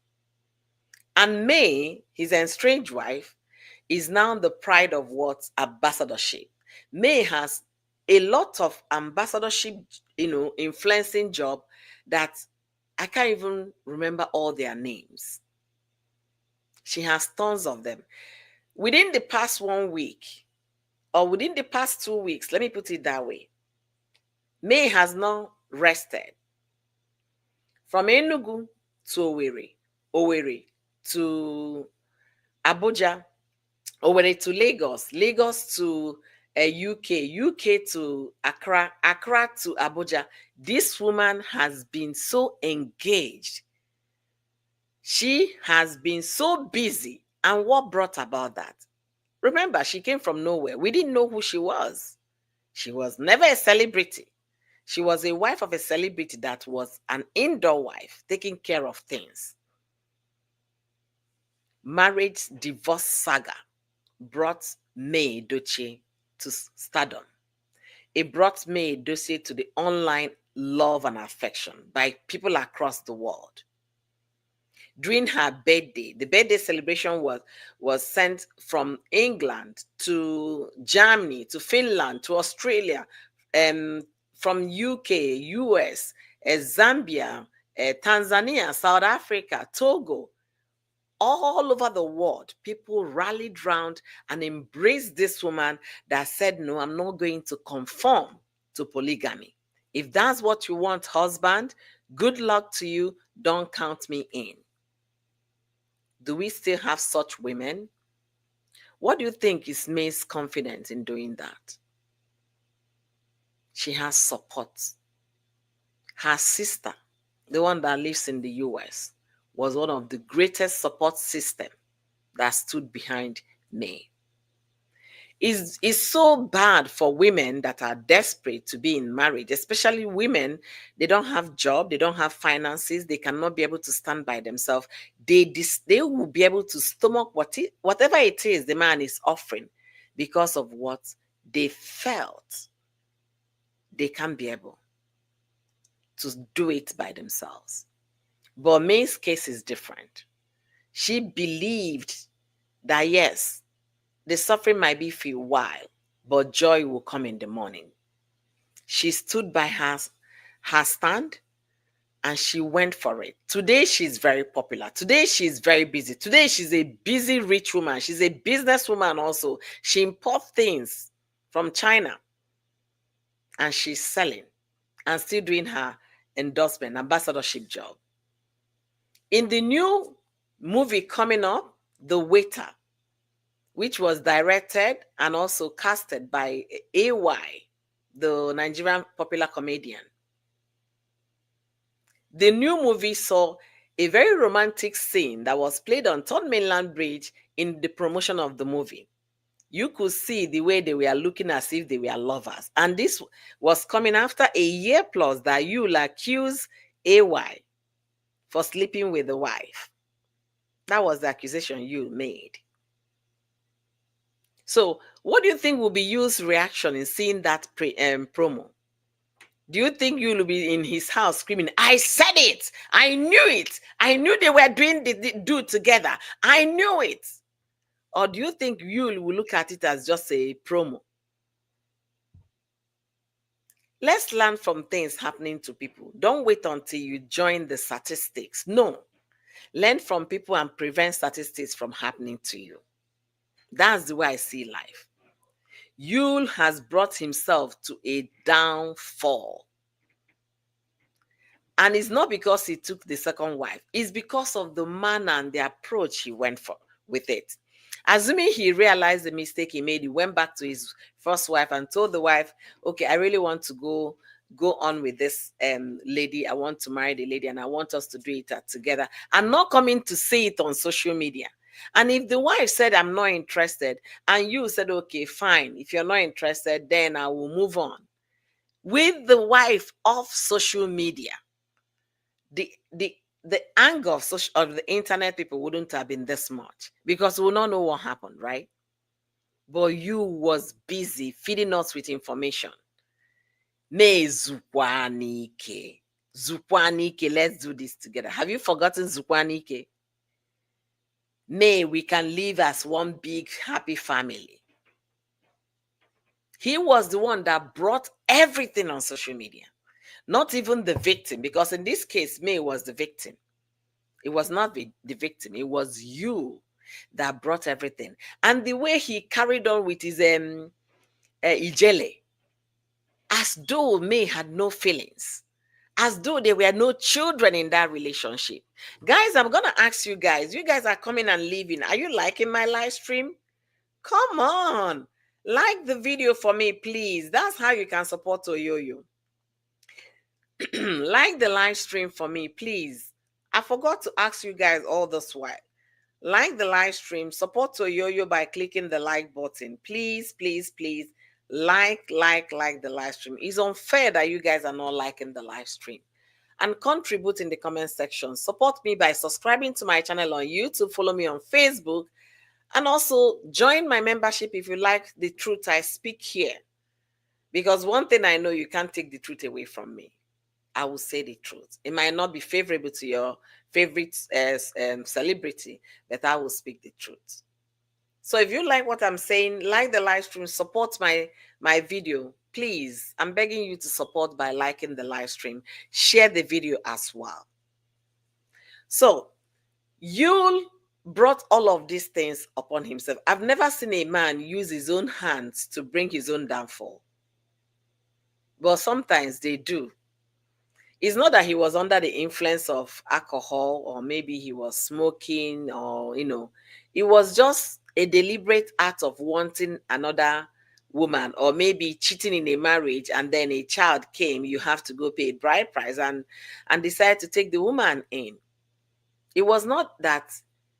And May, his estranged wife, is now the pride of what? Ambassadorship. May has a lot of ambassadorship, influencing job that I can't even remember all their names. She has tons of them. Within the past 1 week, or within the past 2 weeks, let me put it that way, May has not rested. From Enugu to Owerri to Abuja, Owerri to Lagos, Lagos to UK to Accra, Accra to Abuja. This woman has been so engaged. She has been so busy. And what brought about that? Remember, she came from nowhere. We didn't know who she was. She was never a celebrity. She was a wife of a celebrity that was an indoor wife, taking care of things. Marriage divorce saga brought May Edochie to stardom. It brought May Edochie to the online love and affection by people across the world. During her birthday, the birthday celebration was sent from England to Germany, to Finland, to Australia, from UK, US, Zambia, Tanzania, South Africa, Togo. All over the world, people rallied round and embraced this woman that said, no, I'm not going to conform to polygamy. If that's what you want, husband, good luck to you. Don't count me in. Do we still have such women? What do you think is May's confidence in doing that? She has support. Her sister, the one that lives in the US, was one of the greatest support system that stood behind May. It's so bad for women that are desperate to be in marriage, especially women. They don't have job, they don't have finances, they cannot be able to stand by themselves. They will be able to stomach whatever it is the man is offering because of what they felt they can't be able to do it by themselves. But May's case is different. She believed that yes, the suffering might be for a while, but joy will come in the morning. She stood by her stand and she went for it. Today, she's very popular. Today, she's very busy. Today, she's a busy, rich woman. She's a businesswoman also. She imports things from China and she's selling and still doing her endorsement, ambassadorship job. In the new movie coming up, The Waiter, which was directed and also casted by AY, the Nigerian popular comedian. The new movie saw a very romantic scene that was played on Third Mainland Bridge in the promotion of the movie. You could see the way they were looking as if they were lovers. And this was coming after a year plus that you'll accuse AY for sleeping with the wife. That was the accusation you made. So, what do you think will be Yu's reaction in seeing that promo? Do you think you will be in his house screaming, I said it! I knew it! I knew they were doing the do together. I knew it! Or do you think you will look at it as just a promo? Let's learn from things happening to people. Don't wait until you join the statistics. No. Learn from people and prevent statistics from happening to you. That's the way I see life. Yul has brought himself to a downfall. And it's not because he took the second wife, it's because of the manner and the approach he went for with it. Assuming he realized the mistake he made, he went back to his first wife and told the wife, okay, I really want to go on with this lady. I want to marry the lady and I want us to do it together, and not coming to see it on social media. And if the wife said, I'm not interested, and you said, okay, fine, if you're not interested, then I will move on. With the wife off social media, the the the anger of social of the internet people wouldn't have been this much, because we will not know what happened, right? But you was busy feeding us with information. Me Zukwanike. Zukwanike, let's do this together. Have you forgotten Zukwanike? May we can live as one big happy family. He was the one that brought everything on social media, not even the victim, because in this case, May was the victim. It was not the victim, it was you that brought everything. And the way he carried on with his Ijele, as though May had no feelings, as though there were no children in that relationship. Guys, I'm gonna ask you guys. You guys are coming and leaving. Are you liking my live stream? Come on, like the video for me, please. That's how you can support Oyoyo. Like the live stream for me, please. I forgot to ask you guys all this while. Like the live stream, support Oyoyo by clicking the like button. Please, please, please. Like the live stream. It's unfair that you guys are not liking the live stream. And contribute in the comment section. Support me by subscribing to my channel on YouTube. Follow me on Facebook. And also join my membership if you like the truth I speak here. Because one thing I know, you can't take the truth away from me. I will say the truth. It might not be favorable to your favorite celebrity, but I will speak the truth. So if you like what I'm saying, like the live stream, support my video. Please, I'm begging you to support by liking the live stream. Share the video as well. So Yul brought all of these things upon himself. I've never seen a man use his own hands to bring his own downfall. But sometimes they do. It's not that he was under the influence of alcohol, or maybe he was smoking, or, it was just a deliberate act of wanting another woman, or maybe cheating in a marriage, and then a child came, you have to go pay a bride price, and decide to take the woman in. It was not that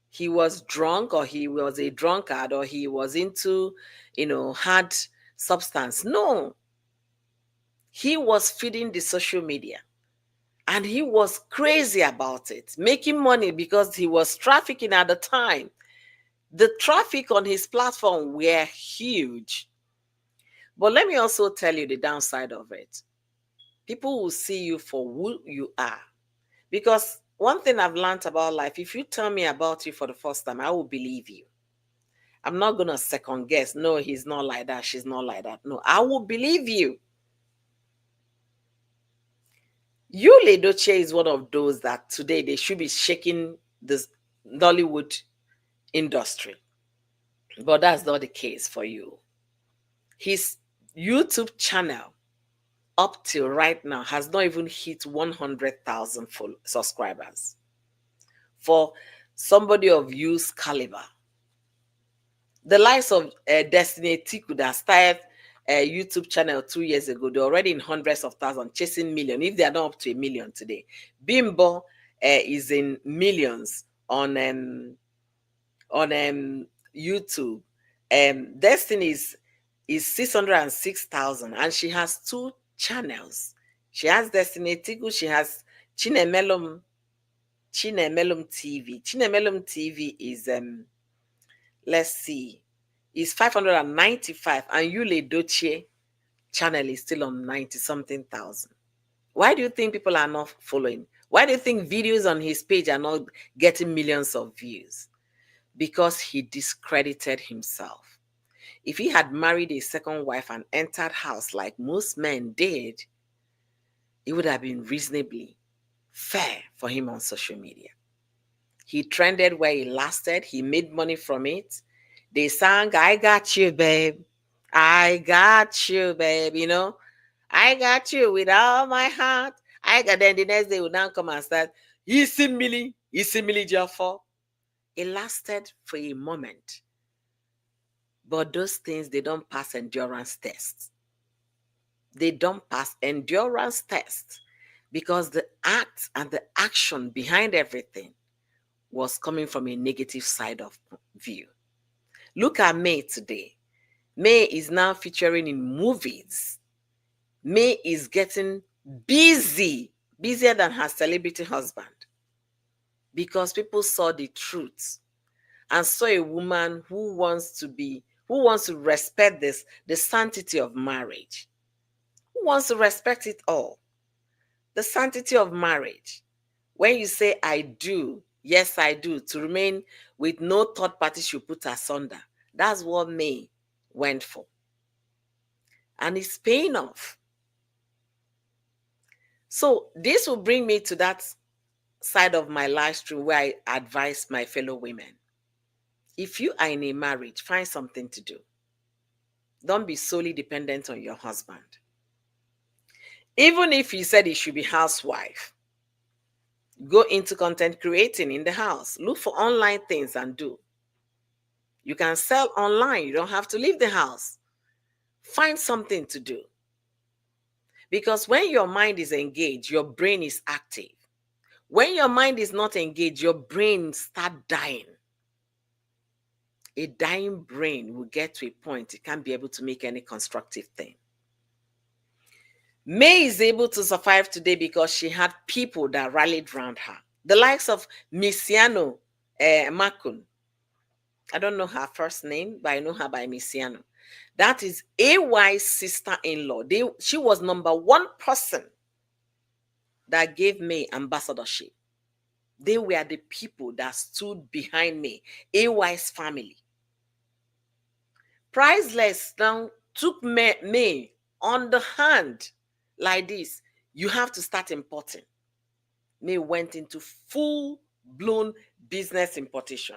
he was drunk, or he was a drunkard, or he was into, hard substance. No. He was feeding the social media. And he was crazy about it, making money because he was trafficking at the time. The traffic on his platform were huge. But let me also tell you the downside of it. People will see you for who you are. Because one thing I've learned about life, if you tell me about you for the first time, I will believe you. I'm not going to second guess. No, he's not like that. She's not like that. No, I will believe you. Edochie is one of those that today they should be shaking this Nollywood industry. But that's not the case for you. His YouTube channel up till right now has not even hit 100,000 subscribers. For somebody of Yu's caliber. The likes of Destiny Tiku that started a YouTube channel 2 years ago, they're already in hundreds of thousands, chasing millions, if they are not up to 1 million today. Bimbo is in millions on YouTube. Destiny is 606,000, and she has 2 channels. She has Destiny Tiku, she has Chinemelum TV. Chinemelum TV is let's see, is 595, and Edochie channel is still on 90 something thousand. Why do you think people are not following? Why do you think videos on his page are not getting millions of views? Because he discredited himself. If he had married a second wife and entered house like most men did, it would have been reasonably fair for him on social media. He trended where he lasted. He made money from it. They sang, I got you, babe. I got you, babe. I got you with all my heart. I got then the next day will now come and start, Isimili Jaffa. It lasted for a moment. But those things, they don't pass endurance tests. They don't pass endurance tests because the act and the action behind everything was coming from a negative side of view. Look at May today. May is now featuring in movies. May is getting busy, busier than her celebrity husband, because people saw the truth and saw a woman who wants to respect the sanctity of marriage, who wants to respect it all. The sanctity of marriage. When you say I do, yes, I do, to remain with no third party should put asunder. That's what May went for. And it's paying off. So this will bring me to that side of my live stream where I advise my fellow women. If you are in a marriage, find something to do. Don't be solely dependent on your husband. Even if he said he should be housewife, go into content creating in the house. Look for online things and do. You can sell online. You don't have to leave the house. Find something to do. Because when your mind is engaged, your brain is active. When your mind is not engaged, your brain starts dying. A dying brain will get to a point it can't be able to make any constructive thing. May is able to survive today because she had people that rallied around her. The likes of Misiano Makun. I don't know her first name, but I know her by Misiano. That is AY's sister-in-law. She was number one person that gave May ambassadorship. They were the people that stood behind me, AY's family. Priceless now took May on the hand like this. You have to start importing. May went into full-blown business importation.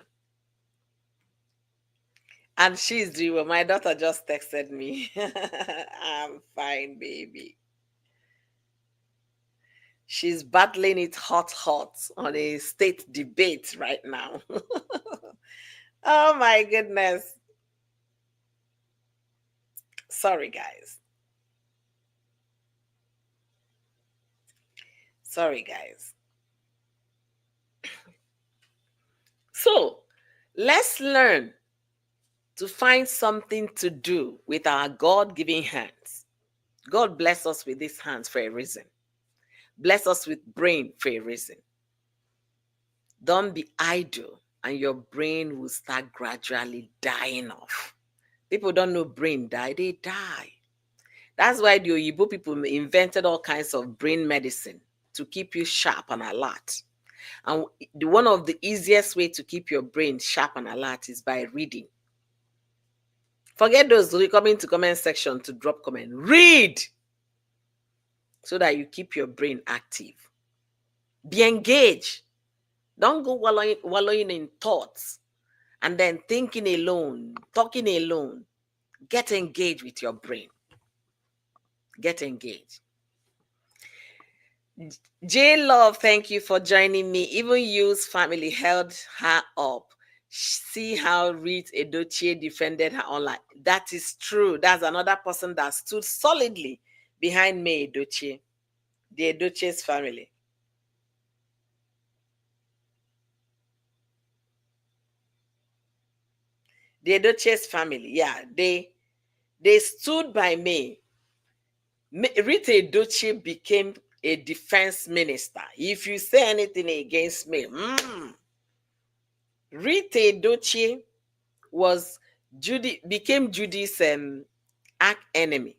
And she's doing well. My daughter just texted me. I'm fine, baby. She's battling it hot on a state debate right now. Oh my goodness. Sorry, guys. Sorry, guys. So, let's learn to find something to do with our God-given hands. God bless us with these hands for a reason. Bless us with brain for a reason. Don't be idle and your brain will start gradually dying off. People don't know brain die, they die. That's why the Oyibo people invented all kinds of brain medicine to keep you sharp and alert. And one of the easiest way to keep your brain sharp and alert is by reading. Forget those who come into comment section to drop comment. Read so that you keep your brain active. Be engaged. Don't go wallowing in thoughts and then thinking alone, talking alone. Get engaged with your brain. Get engaged. J Love, thank you for joining me. Even Yu's family held her up. See how Reed Edochie defended her online. That is true. That's another person that stood solidly behind me, Edochie. The Edochie's family. The Edochie's family, yeah, they stood by me. Rita Edochie became a defense minister. If you say anything against me, Rita Edochie became Judy's arch enemy.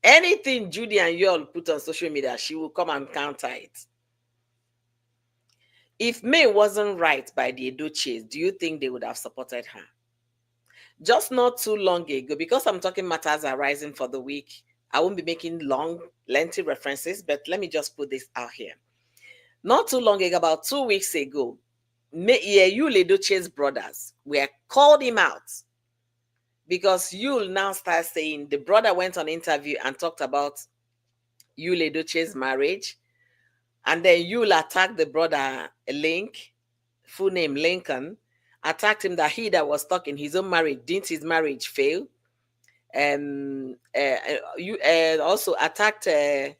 Anything Judy and y'all put on social media, she will come and counter it. If May wasn't right by the Edochies, do you think they would have supported her? Just not too long ago, because I'm talking matters arising for the week, I won't be making long, lengthy references, but let me just put this out here. Not too long ago, about 2 weeks ago, Yul Edochie's brothers were called him out because Yul now starts saying the brother went on interview and talked about Yul Edochie's marriage And then you'll attack the brother Link, full name Lincoln, attacked him that he that was stuck in his own marriage, didn't his marriage fail? You also attacked Kanaya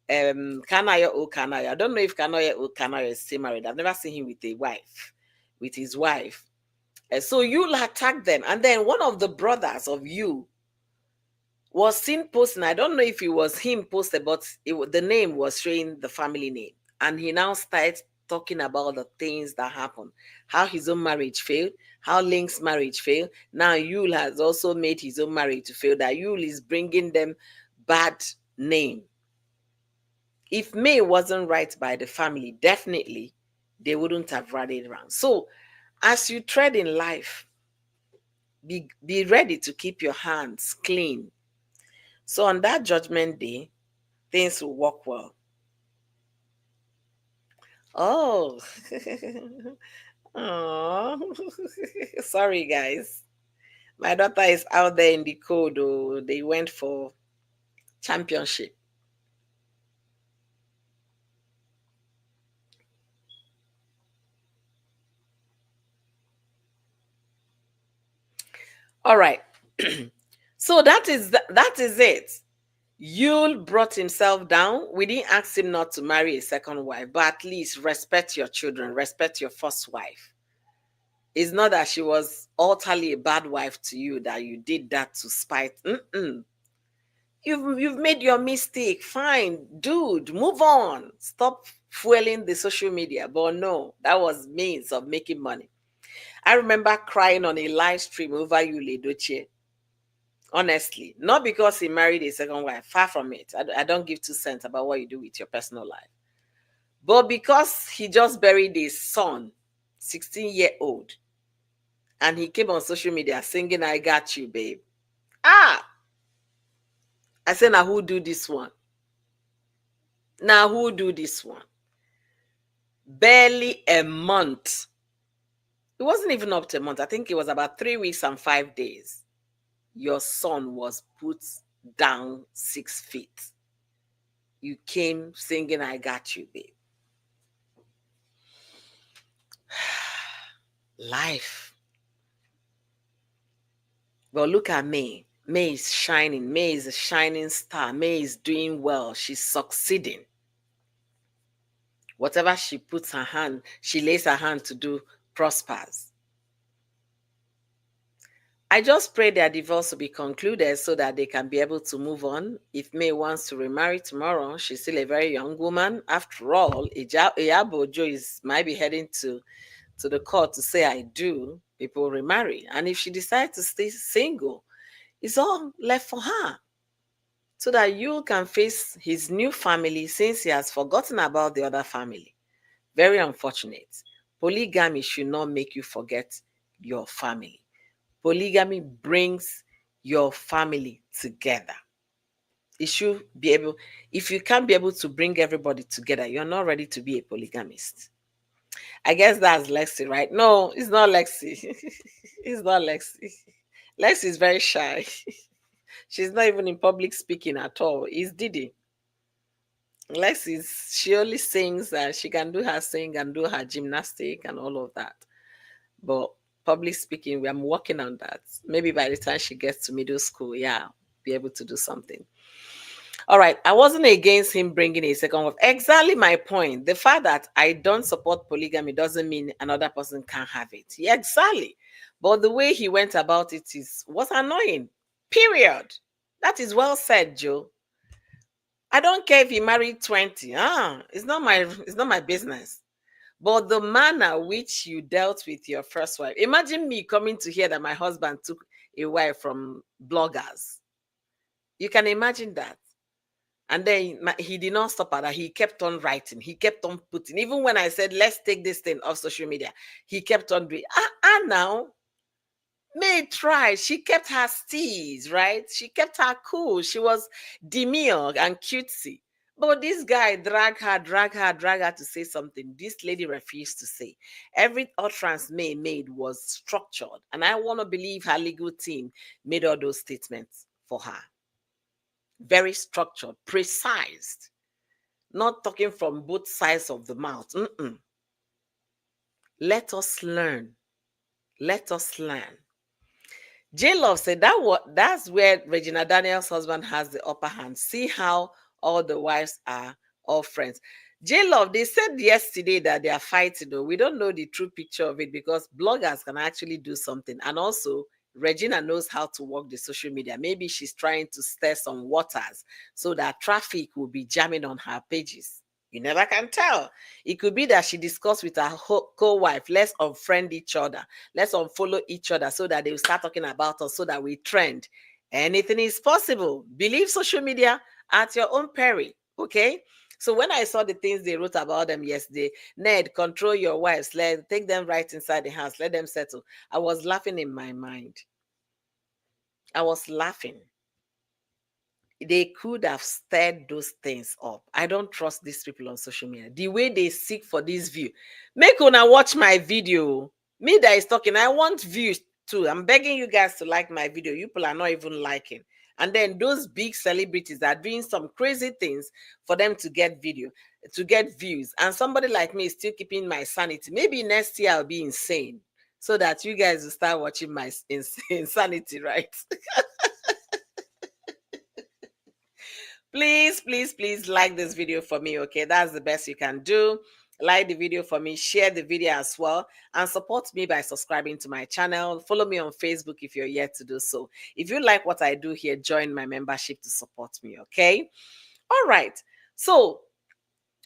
O Kanaya. I don't know if Kanaya O Kanaya is still married. I've never seen him with a wife, with his wife. So you'll attack them. And then one of the brothers of you was seen posting. I don't know if it was him posted, but the name was showing the family name. And he now started talking about the things that happened, how his own marriage failed, how Link's marriage failed. Now Yul has also made his own marriage to fail, that Yul is bringing them bad name. If May wasn't right by the family, definitely they wouldn't have rallied around. So as you tread in life, be ready to keep your hands clean. So on that judgment day, things will work well. Oh, oh, sorry guys. My daughter is out there in the cold. Oh, they went for championship. All right. So that is it. Yul brought himself down. We didn't ask him not to marry a second wife, but at least respect your children, respect your first wife. It's not that she was utterly a bad wife to you, that you did that to spite. You've made your mistake. Fine, dude, move on. Stop fueling the social media. But no, that was means of making money. I remember crying on a live stream over you, Edochie. Honestly, not because he married a second wife. Far from it. I don't give 2 cents about what you do with your personal life. But because he just buried his son, 16-year-old, and he came on social media singing, "I got you, babe." Ah, I said, now who do this one? Now who do this one? Barely a month. It wasn't even up to a month. I think it was about 3 weeks and 5 days. Your son was put down 6 feet. You came singing, "I got you, babe." Life. But look at May. May is shining. May is a shining star. May is doing well. She's succeeding. Whatever she puts her hand, she lays her hand to do, prospers. I just pray their divorce will be concluded so that they can be able to move on. If May wants to remarry tomorrow, she's still a very young woman. After all, Iyabo Ojo might be heading to the court to say, "I do." People remarry. And if she decides to stay single, it's all left for her, so that you can face his new family since he has forgotten about the other family. Very unfortunate. Polygamy should not make you forget your family. Polygamy brings your family together. It should be able, if you can't be able to bring everybody together, you're not ready to be a polygamist. I guess that's Lexi, right? No, it's not Lexi. It's not Lexi. Lexi is very shy. She's not even in public speaking at all. It's Didi. Lexi, she only sings, she can do her sing and do her gymnastic and all of that. But public speaking, I'm working on that. Maybe by the time she gets to middle school, yeah, be able to do something. All right. I wasn't against him bringing a second wife. Exactly my point. The fact that I don't support polygamy doesn't mean another person can't have it. Yeah, exactly. But the way he went about it was annoying. Period. That is well said, Joe. I don't care if he married 20. It's not my business. But the manner which you dealt with your first wife. Imagine me coming to hear that my husband took a wife from bloggers. You can imagine that. And then he did not stop at that. He kept on writing. He kept on putting. Even when I said, let's take this thing off social media, he kept on doing. Now, May tried. She kept her steez, right? She kept her cool. She was demure and cutesy. But this guy drag her to say something. This lady refused to say. Every utterance May made was structured. And I want to believe her legal team made all those statements for her. Very structured, precise. not talking from both sides of the mouth. Let us learn. Let us learn. J Love said that's where Regina Daniels' husband has the upper hand. See how all the wives are all friends. J Love, they said yesterday that they are fighting, though. We don't know the true picture of it because bloggers can actually do something. And also, Regina knows how to work the social media. Maybe she's trying to stir some waters so that traffic will be jamming on her pages. You never can tell. It could be that she discussed with her co-wife, let's unfriend each other, let's unfollow each other so that they will start talking about us so that we trend. Anything is possible. Believe social media at your own peril. Okay. So when I saw the things they wrote about them yesterday, Ned, control your wives, take them right inside the house, let them settle. I was laughing in my mind. I was laughing. They could have stirred those things up. I don't trust these people on social media. The way they seek for this view. Make una watch my video. Me that is talking, I want views too. I'm begging you guys to like my video. You people are not even liking. And then those big celebrities are doing some crazy things for them to get to get views. And somebody like me is still keeping my sanity. Maybe next year I'll be insane so that you guys will start watching my insanity, right? Please like this video for me. Okay, that's the best you can do. Like the video for me, share the video as well, and support me by subscribing to my channel. Follow me on Facebook if you're yet to do so. If you like what I do here, join my membership to support me. Okay, all right. So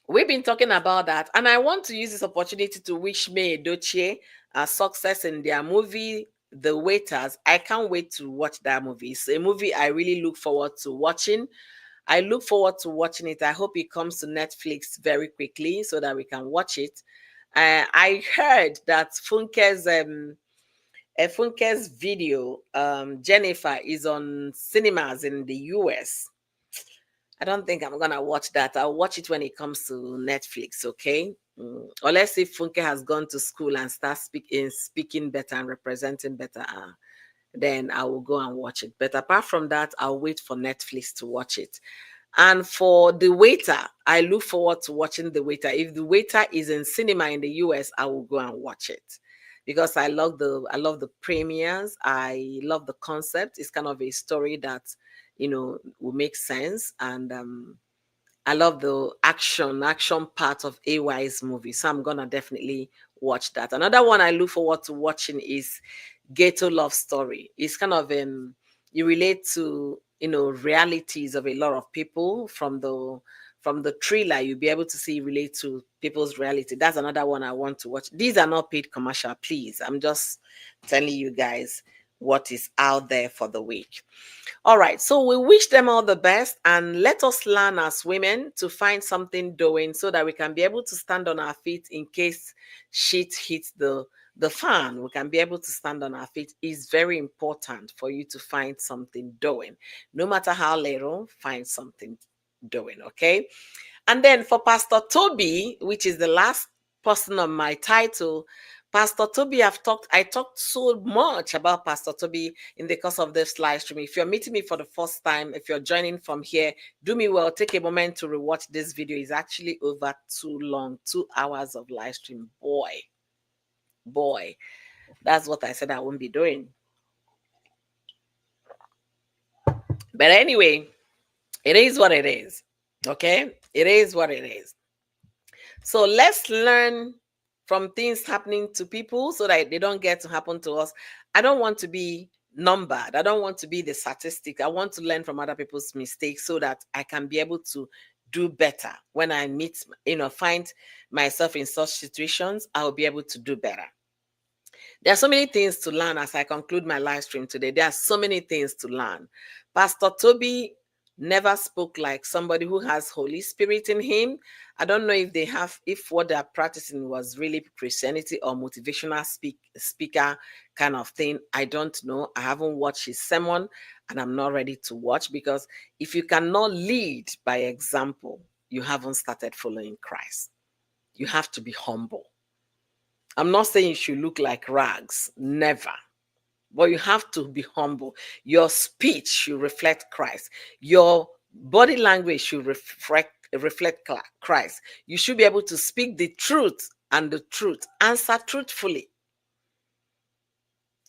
we've been talking about that, and I want to use this opportunity to wish May Edochie success in their movie The Waiters. I can't wait to watch that movie. It's a movie I really look forward to watching. I look forward to watching it. I hope it comes to Netflix very quickly so that we can watch it. I heard that Funke's video, Jennifer, is on cinemas in the US. I don't think I'm gonna watch that. I'll watch it when it comes to Netflix, okay? Unless if Funke has gone to school and start speaking better and representing better, then I will go and watch it. But apart from that, I'll wait for Netflix to watch it. And for The Waiter, I look forward to watching The Waiter. If The Waiter is in cinema in the US, I will go and watch it because I love the premieres. I love the concept. It's kind of a story that will make sense, and I love the action part of AY's movie. So I'm gonna definitely watch that. Another one I look forward to watching is Ghetto Love Story. It's kind of you relate to realities of a lot of people from the trailer. You'll be able to see relate to people's reality. That's another one I want to watch. These are not paid commercial, please. I'm just telling you guys what is out there for the week. All right, so we wish them all the best, and let us learn as women to find something doing so that we can be able to stand on our feet in case shit hits the fan. We can be able to stand on our feet. It's very important for you to find something doing. No matter how little, find something doing, okay? And then for Pastor Tobi, which is the last person on my title, Pastor Tobi, I talked so much about Pastor Tobi in the course of this live stream. If you're meeting me for the first time, if you're joining from here, do me well, take a moment to rewatch this video. It's actually over too long, 2 hours of live stream. Boy, that's what I said I won't be doing. But anyway, it is what it is. Okay? It is what it is. So let's learn from things happening to people so that they don't get to happen to us. I don't want to be numbered. I don't want to be the statistic. I want to learn from other people's mistakes so that I can be able to do better. When I find myself in such situations, I'll be able to do better. There are so many things to learn as I conclude my live stream today. There are so many things to learn. Pastor Tobi never spoke like somebody who has Holy Spirit in him. I don't know if what they're practicing was really Christianity or motivational speaker kind of thing. I don't know. I haven't watched his sermon and I'm not ready to watch, because if you cannot lead by example, you haven't started following Christ. You have to be humble. I'm not saying you should look like rags, never. But you have to be humble. Your speech should reflect Christ. Your body language should reflect Christ. You should be able to speak the truth and the truth. Answer truthfully.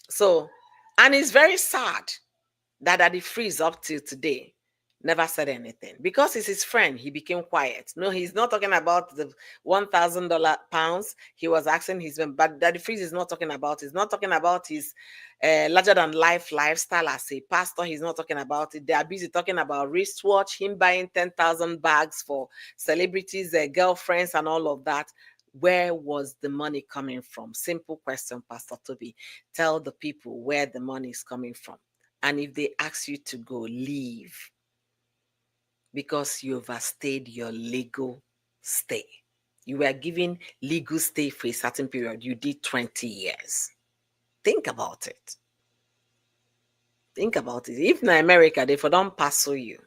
So, and it's very sad that Daddy Freeze up till today never said anything because it's his friend. He became quiet. No, he's not talking about the $1,000 he was asking his friend, but Daddy Freeze is not talking about. He's not talking about his larger than life lifestyle as a pastor. He's not talking about it. They are busy talking about wristwatch, him buying 10,000 bags for celebrities, their girlfriends, and all of that. Where was the money coming from? Simple question, Pastor Tobi. Tell the people where the money is coming from. And if they ask you to go, leave because you overstayed your legal stay. You were given legal stay for a certain period. You did 20 years. Think about it. Think about it. If in America, they for don't pass you.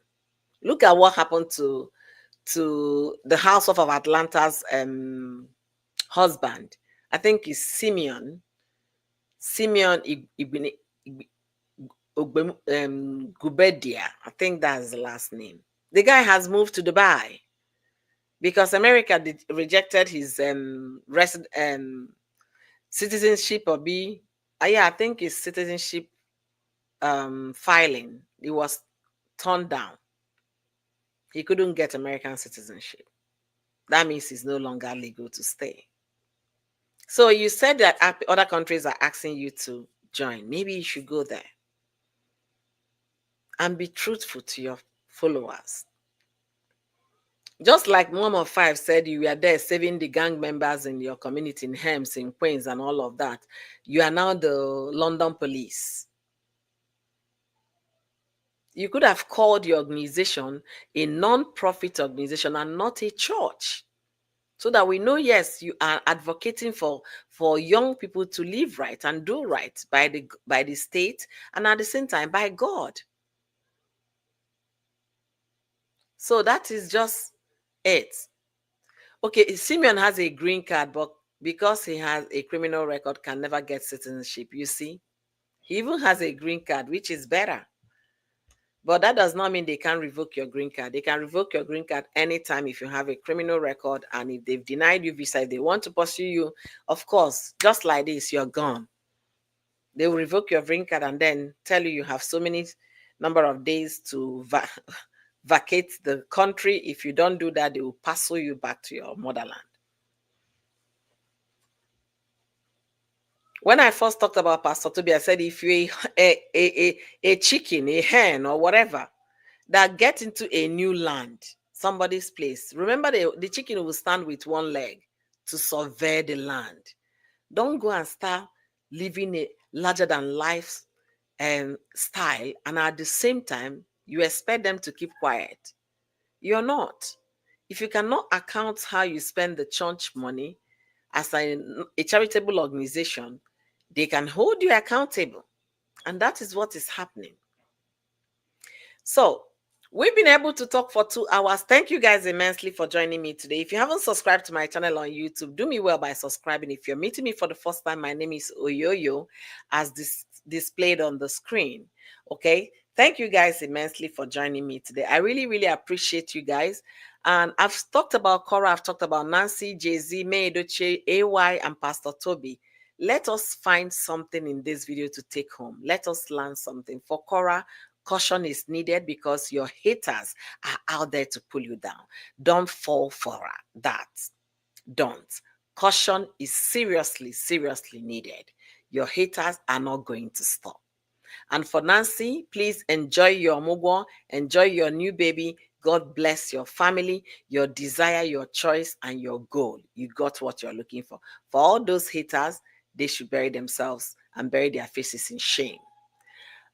Look at what happened to the House of Atlanta's husband. I think it's Simeon Gubedia. I think that's the last name. The guy has moved to Dubai because America rejected his citizenship or I think his citizenship filing. It was turned down. He couldn't get American citizenship. That means he's no longer legal to stay. So you said that other countries are asking you to join. Maybe you should go there and be truthful to your followers. Just like Mom of Five said, you were there saving the gang members in your community in Hems, in Queens, and all of that. You are now the London police. You could have called your organization a non-profit organization and not a church, so that we know, yes, you are advocating for young people to live right and do right by the state and at the same time by God. So that is just it. Okay, Simeon has a green card, but because he has a criminal record, can never get citizenship. You see, he even has a green card, which is better. But that does not mean they can revoke your green card. They can revoke your green card anytime if you have a criminal record, and if they've denied you visa, if they want to pursue you, of course, just like this, you're gone. They will revoke your green card and then tell you have so many number of days to vacate the country. If you don't do that, they will parcel you back to your motherland. When I first talked about Pastor Tobi, I said if you're a chicken, a hen, or whatever, that get into a new land, somebody's place, remember the chicken will stand with one leg to survey the land. Don't go and start living a larger than life style, and at the same time, you expect them to keep quiet. You're not. If you cannot account how you spend the church money as a charitable organization, they can hold you accountable. And that is what is happening. So, we've been able to talk for 2 hours. Thank you guys immensely for joining me today. If you haven't subscribed to my channel on YouTube, do me well by subscribing. If you're meeting me for the first time, my name is Oyoyo, as displayed on the screen. Okay? Thank you guys immensely for joining me today. I really, really appreciate you guys. And I've talked about Korra, I've talked about Nancy, Jay-Z, Edochie, AY, and Pastor Tobi. Let us find something in this video to take home. Let us learn something. For Korra, caution is needed because your haters are out there to pull you down. Don't fall for that. Don't. Caution is seriously, seriously needed. Your haters are not going to stop. And for Nancy, please enjoy your mugwo, enjoy your new baby. God bless your family, your desire, your choice, and your goal. You got what you're looking for. For all those haters, they should bury themselves and bury their faces in shame.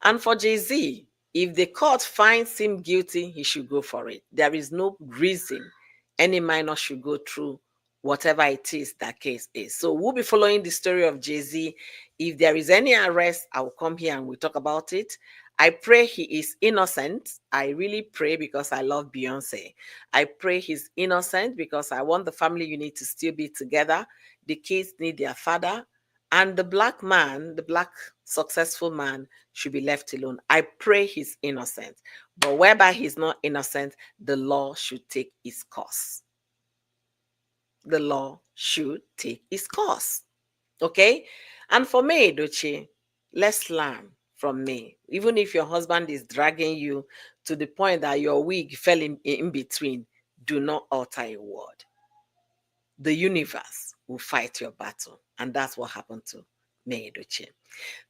And for Jay-Z, if the court finds him guilty, he should go for it. There is no reason any minor should go through whatever it is that case is. So we'll be following the story of Jay-Z. If there is any arrest, I will come here and we'll talk about it. I pray he is innocent. I really pray because I love Beyonce. I pray he's innocent because I want the family unit to still be together. The kids need their father. And the black man, the black successful man, should be left alone. I pray he's innocent. But whereby he's not innocent, the law should take its course. The law should take its course. Okay? And for me, Edochie, let's learn from me. Even if your husband is dragging you to the point that your wig fell in between, do not utter a word. The universe will fight your battle. And that's what happened to me, Edochie.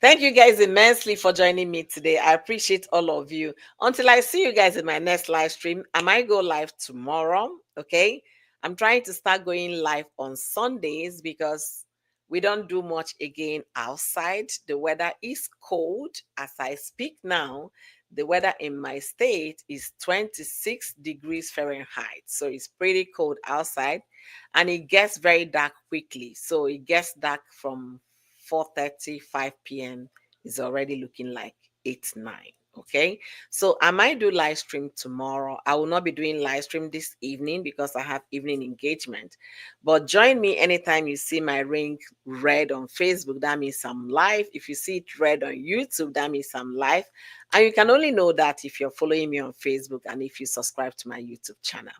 Thank you guys immensely for joining me today. I appreciate all of you. Until I see you guys in my next live stream, I might go live tomorrow. Okay. I'm trying to start going live on Sundays because we don't do much again outside. The weather is cold. As I speak now, the weather in my state is 26 degrees Fahrenheit. So it's pretty cold outside and it gets very dark quickly. So it gets dark from 4:30, 5 p.m. is already looking like 8, 9. Okay. So I might do live stream tomorrow. I will not be doing live stream this evening because I have evening engagement. But join me anytime you see my ring red on Facebook. That means I'm live. If you see it red on YouTube, that means I'm live. And you can only know that if you're following me on Facebook and if you subscribe to my YouTube channel.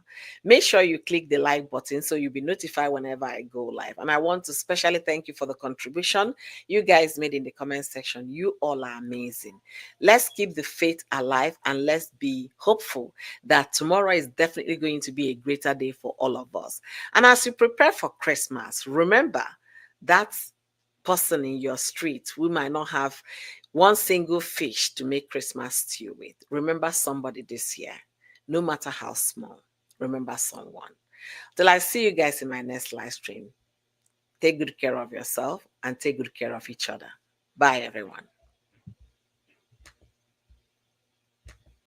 Make sure you click the like button so you'll be notified whenever I go live. And I want to specially thank you for the contribution you guys made in the comment section. You all are amazing. Let's keep the faith alive and let's be hopeful that tomorrow is definitely going to be a greater day for all of us. And as you prepare for Christmas, remember that person in your street who might not have one single fish to make Christmas stew with. Remember somebody this year, no matter how small. Remember someone. Till I see you guys in my next live stream, take good care of yourself and take good care of each other. Bye, everyone.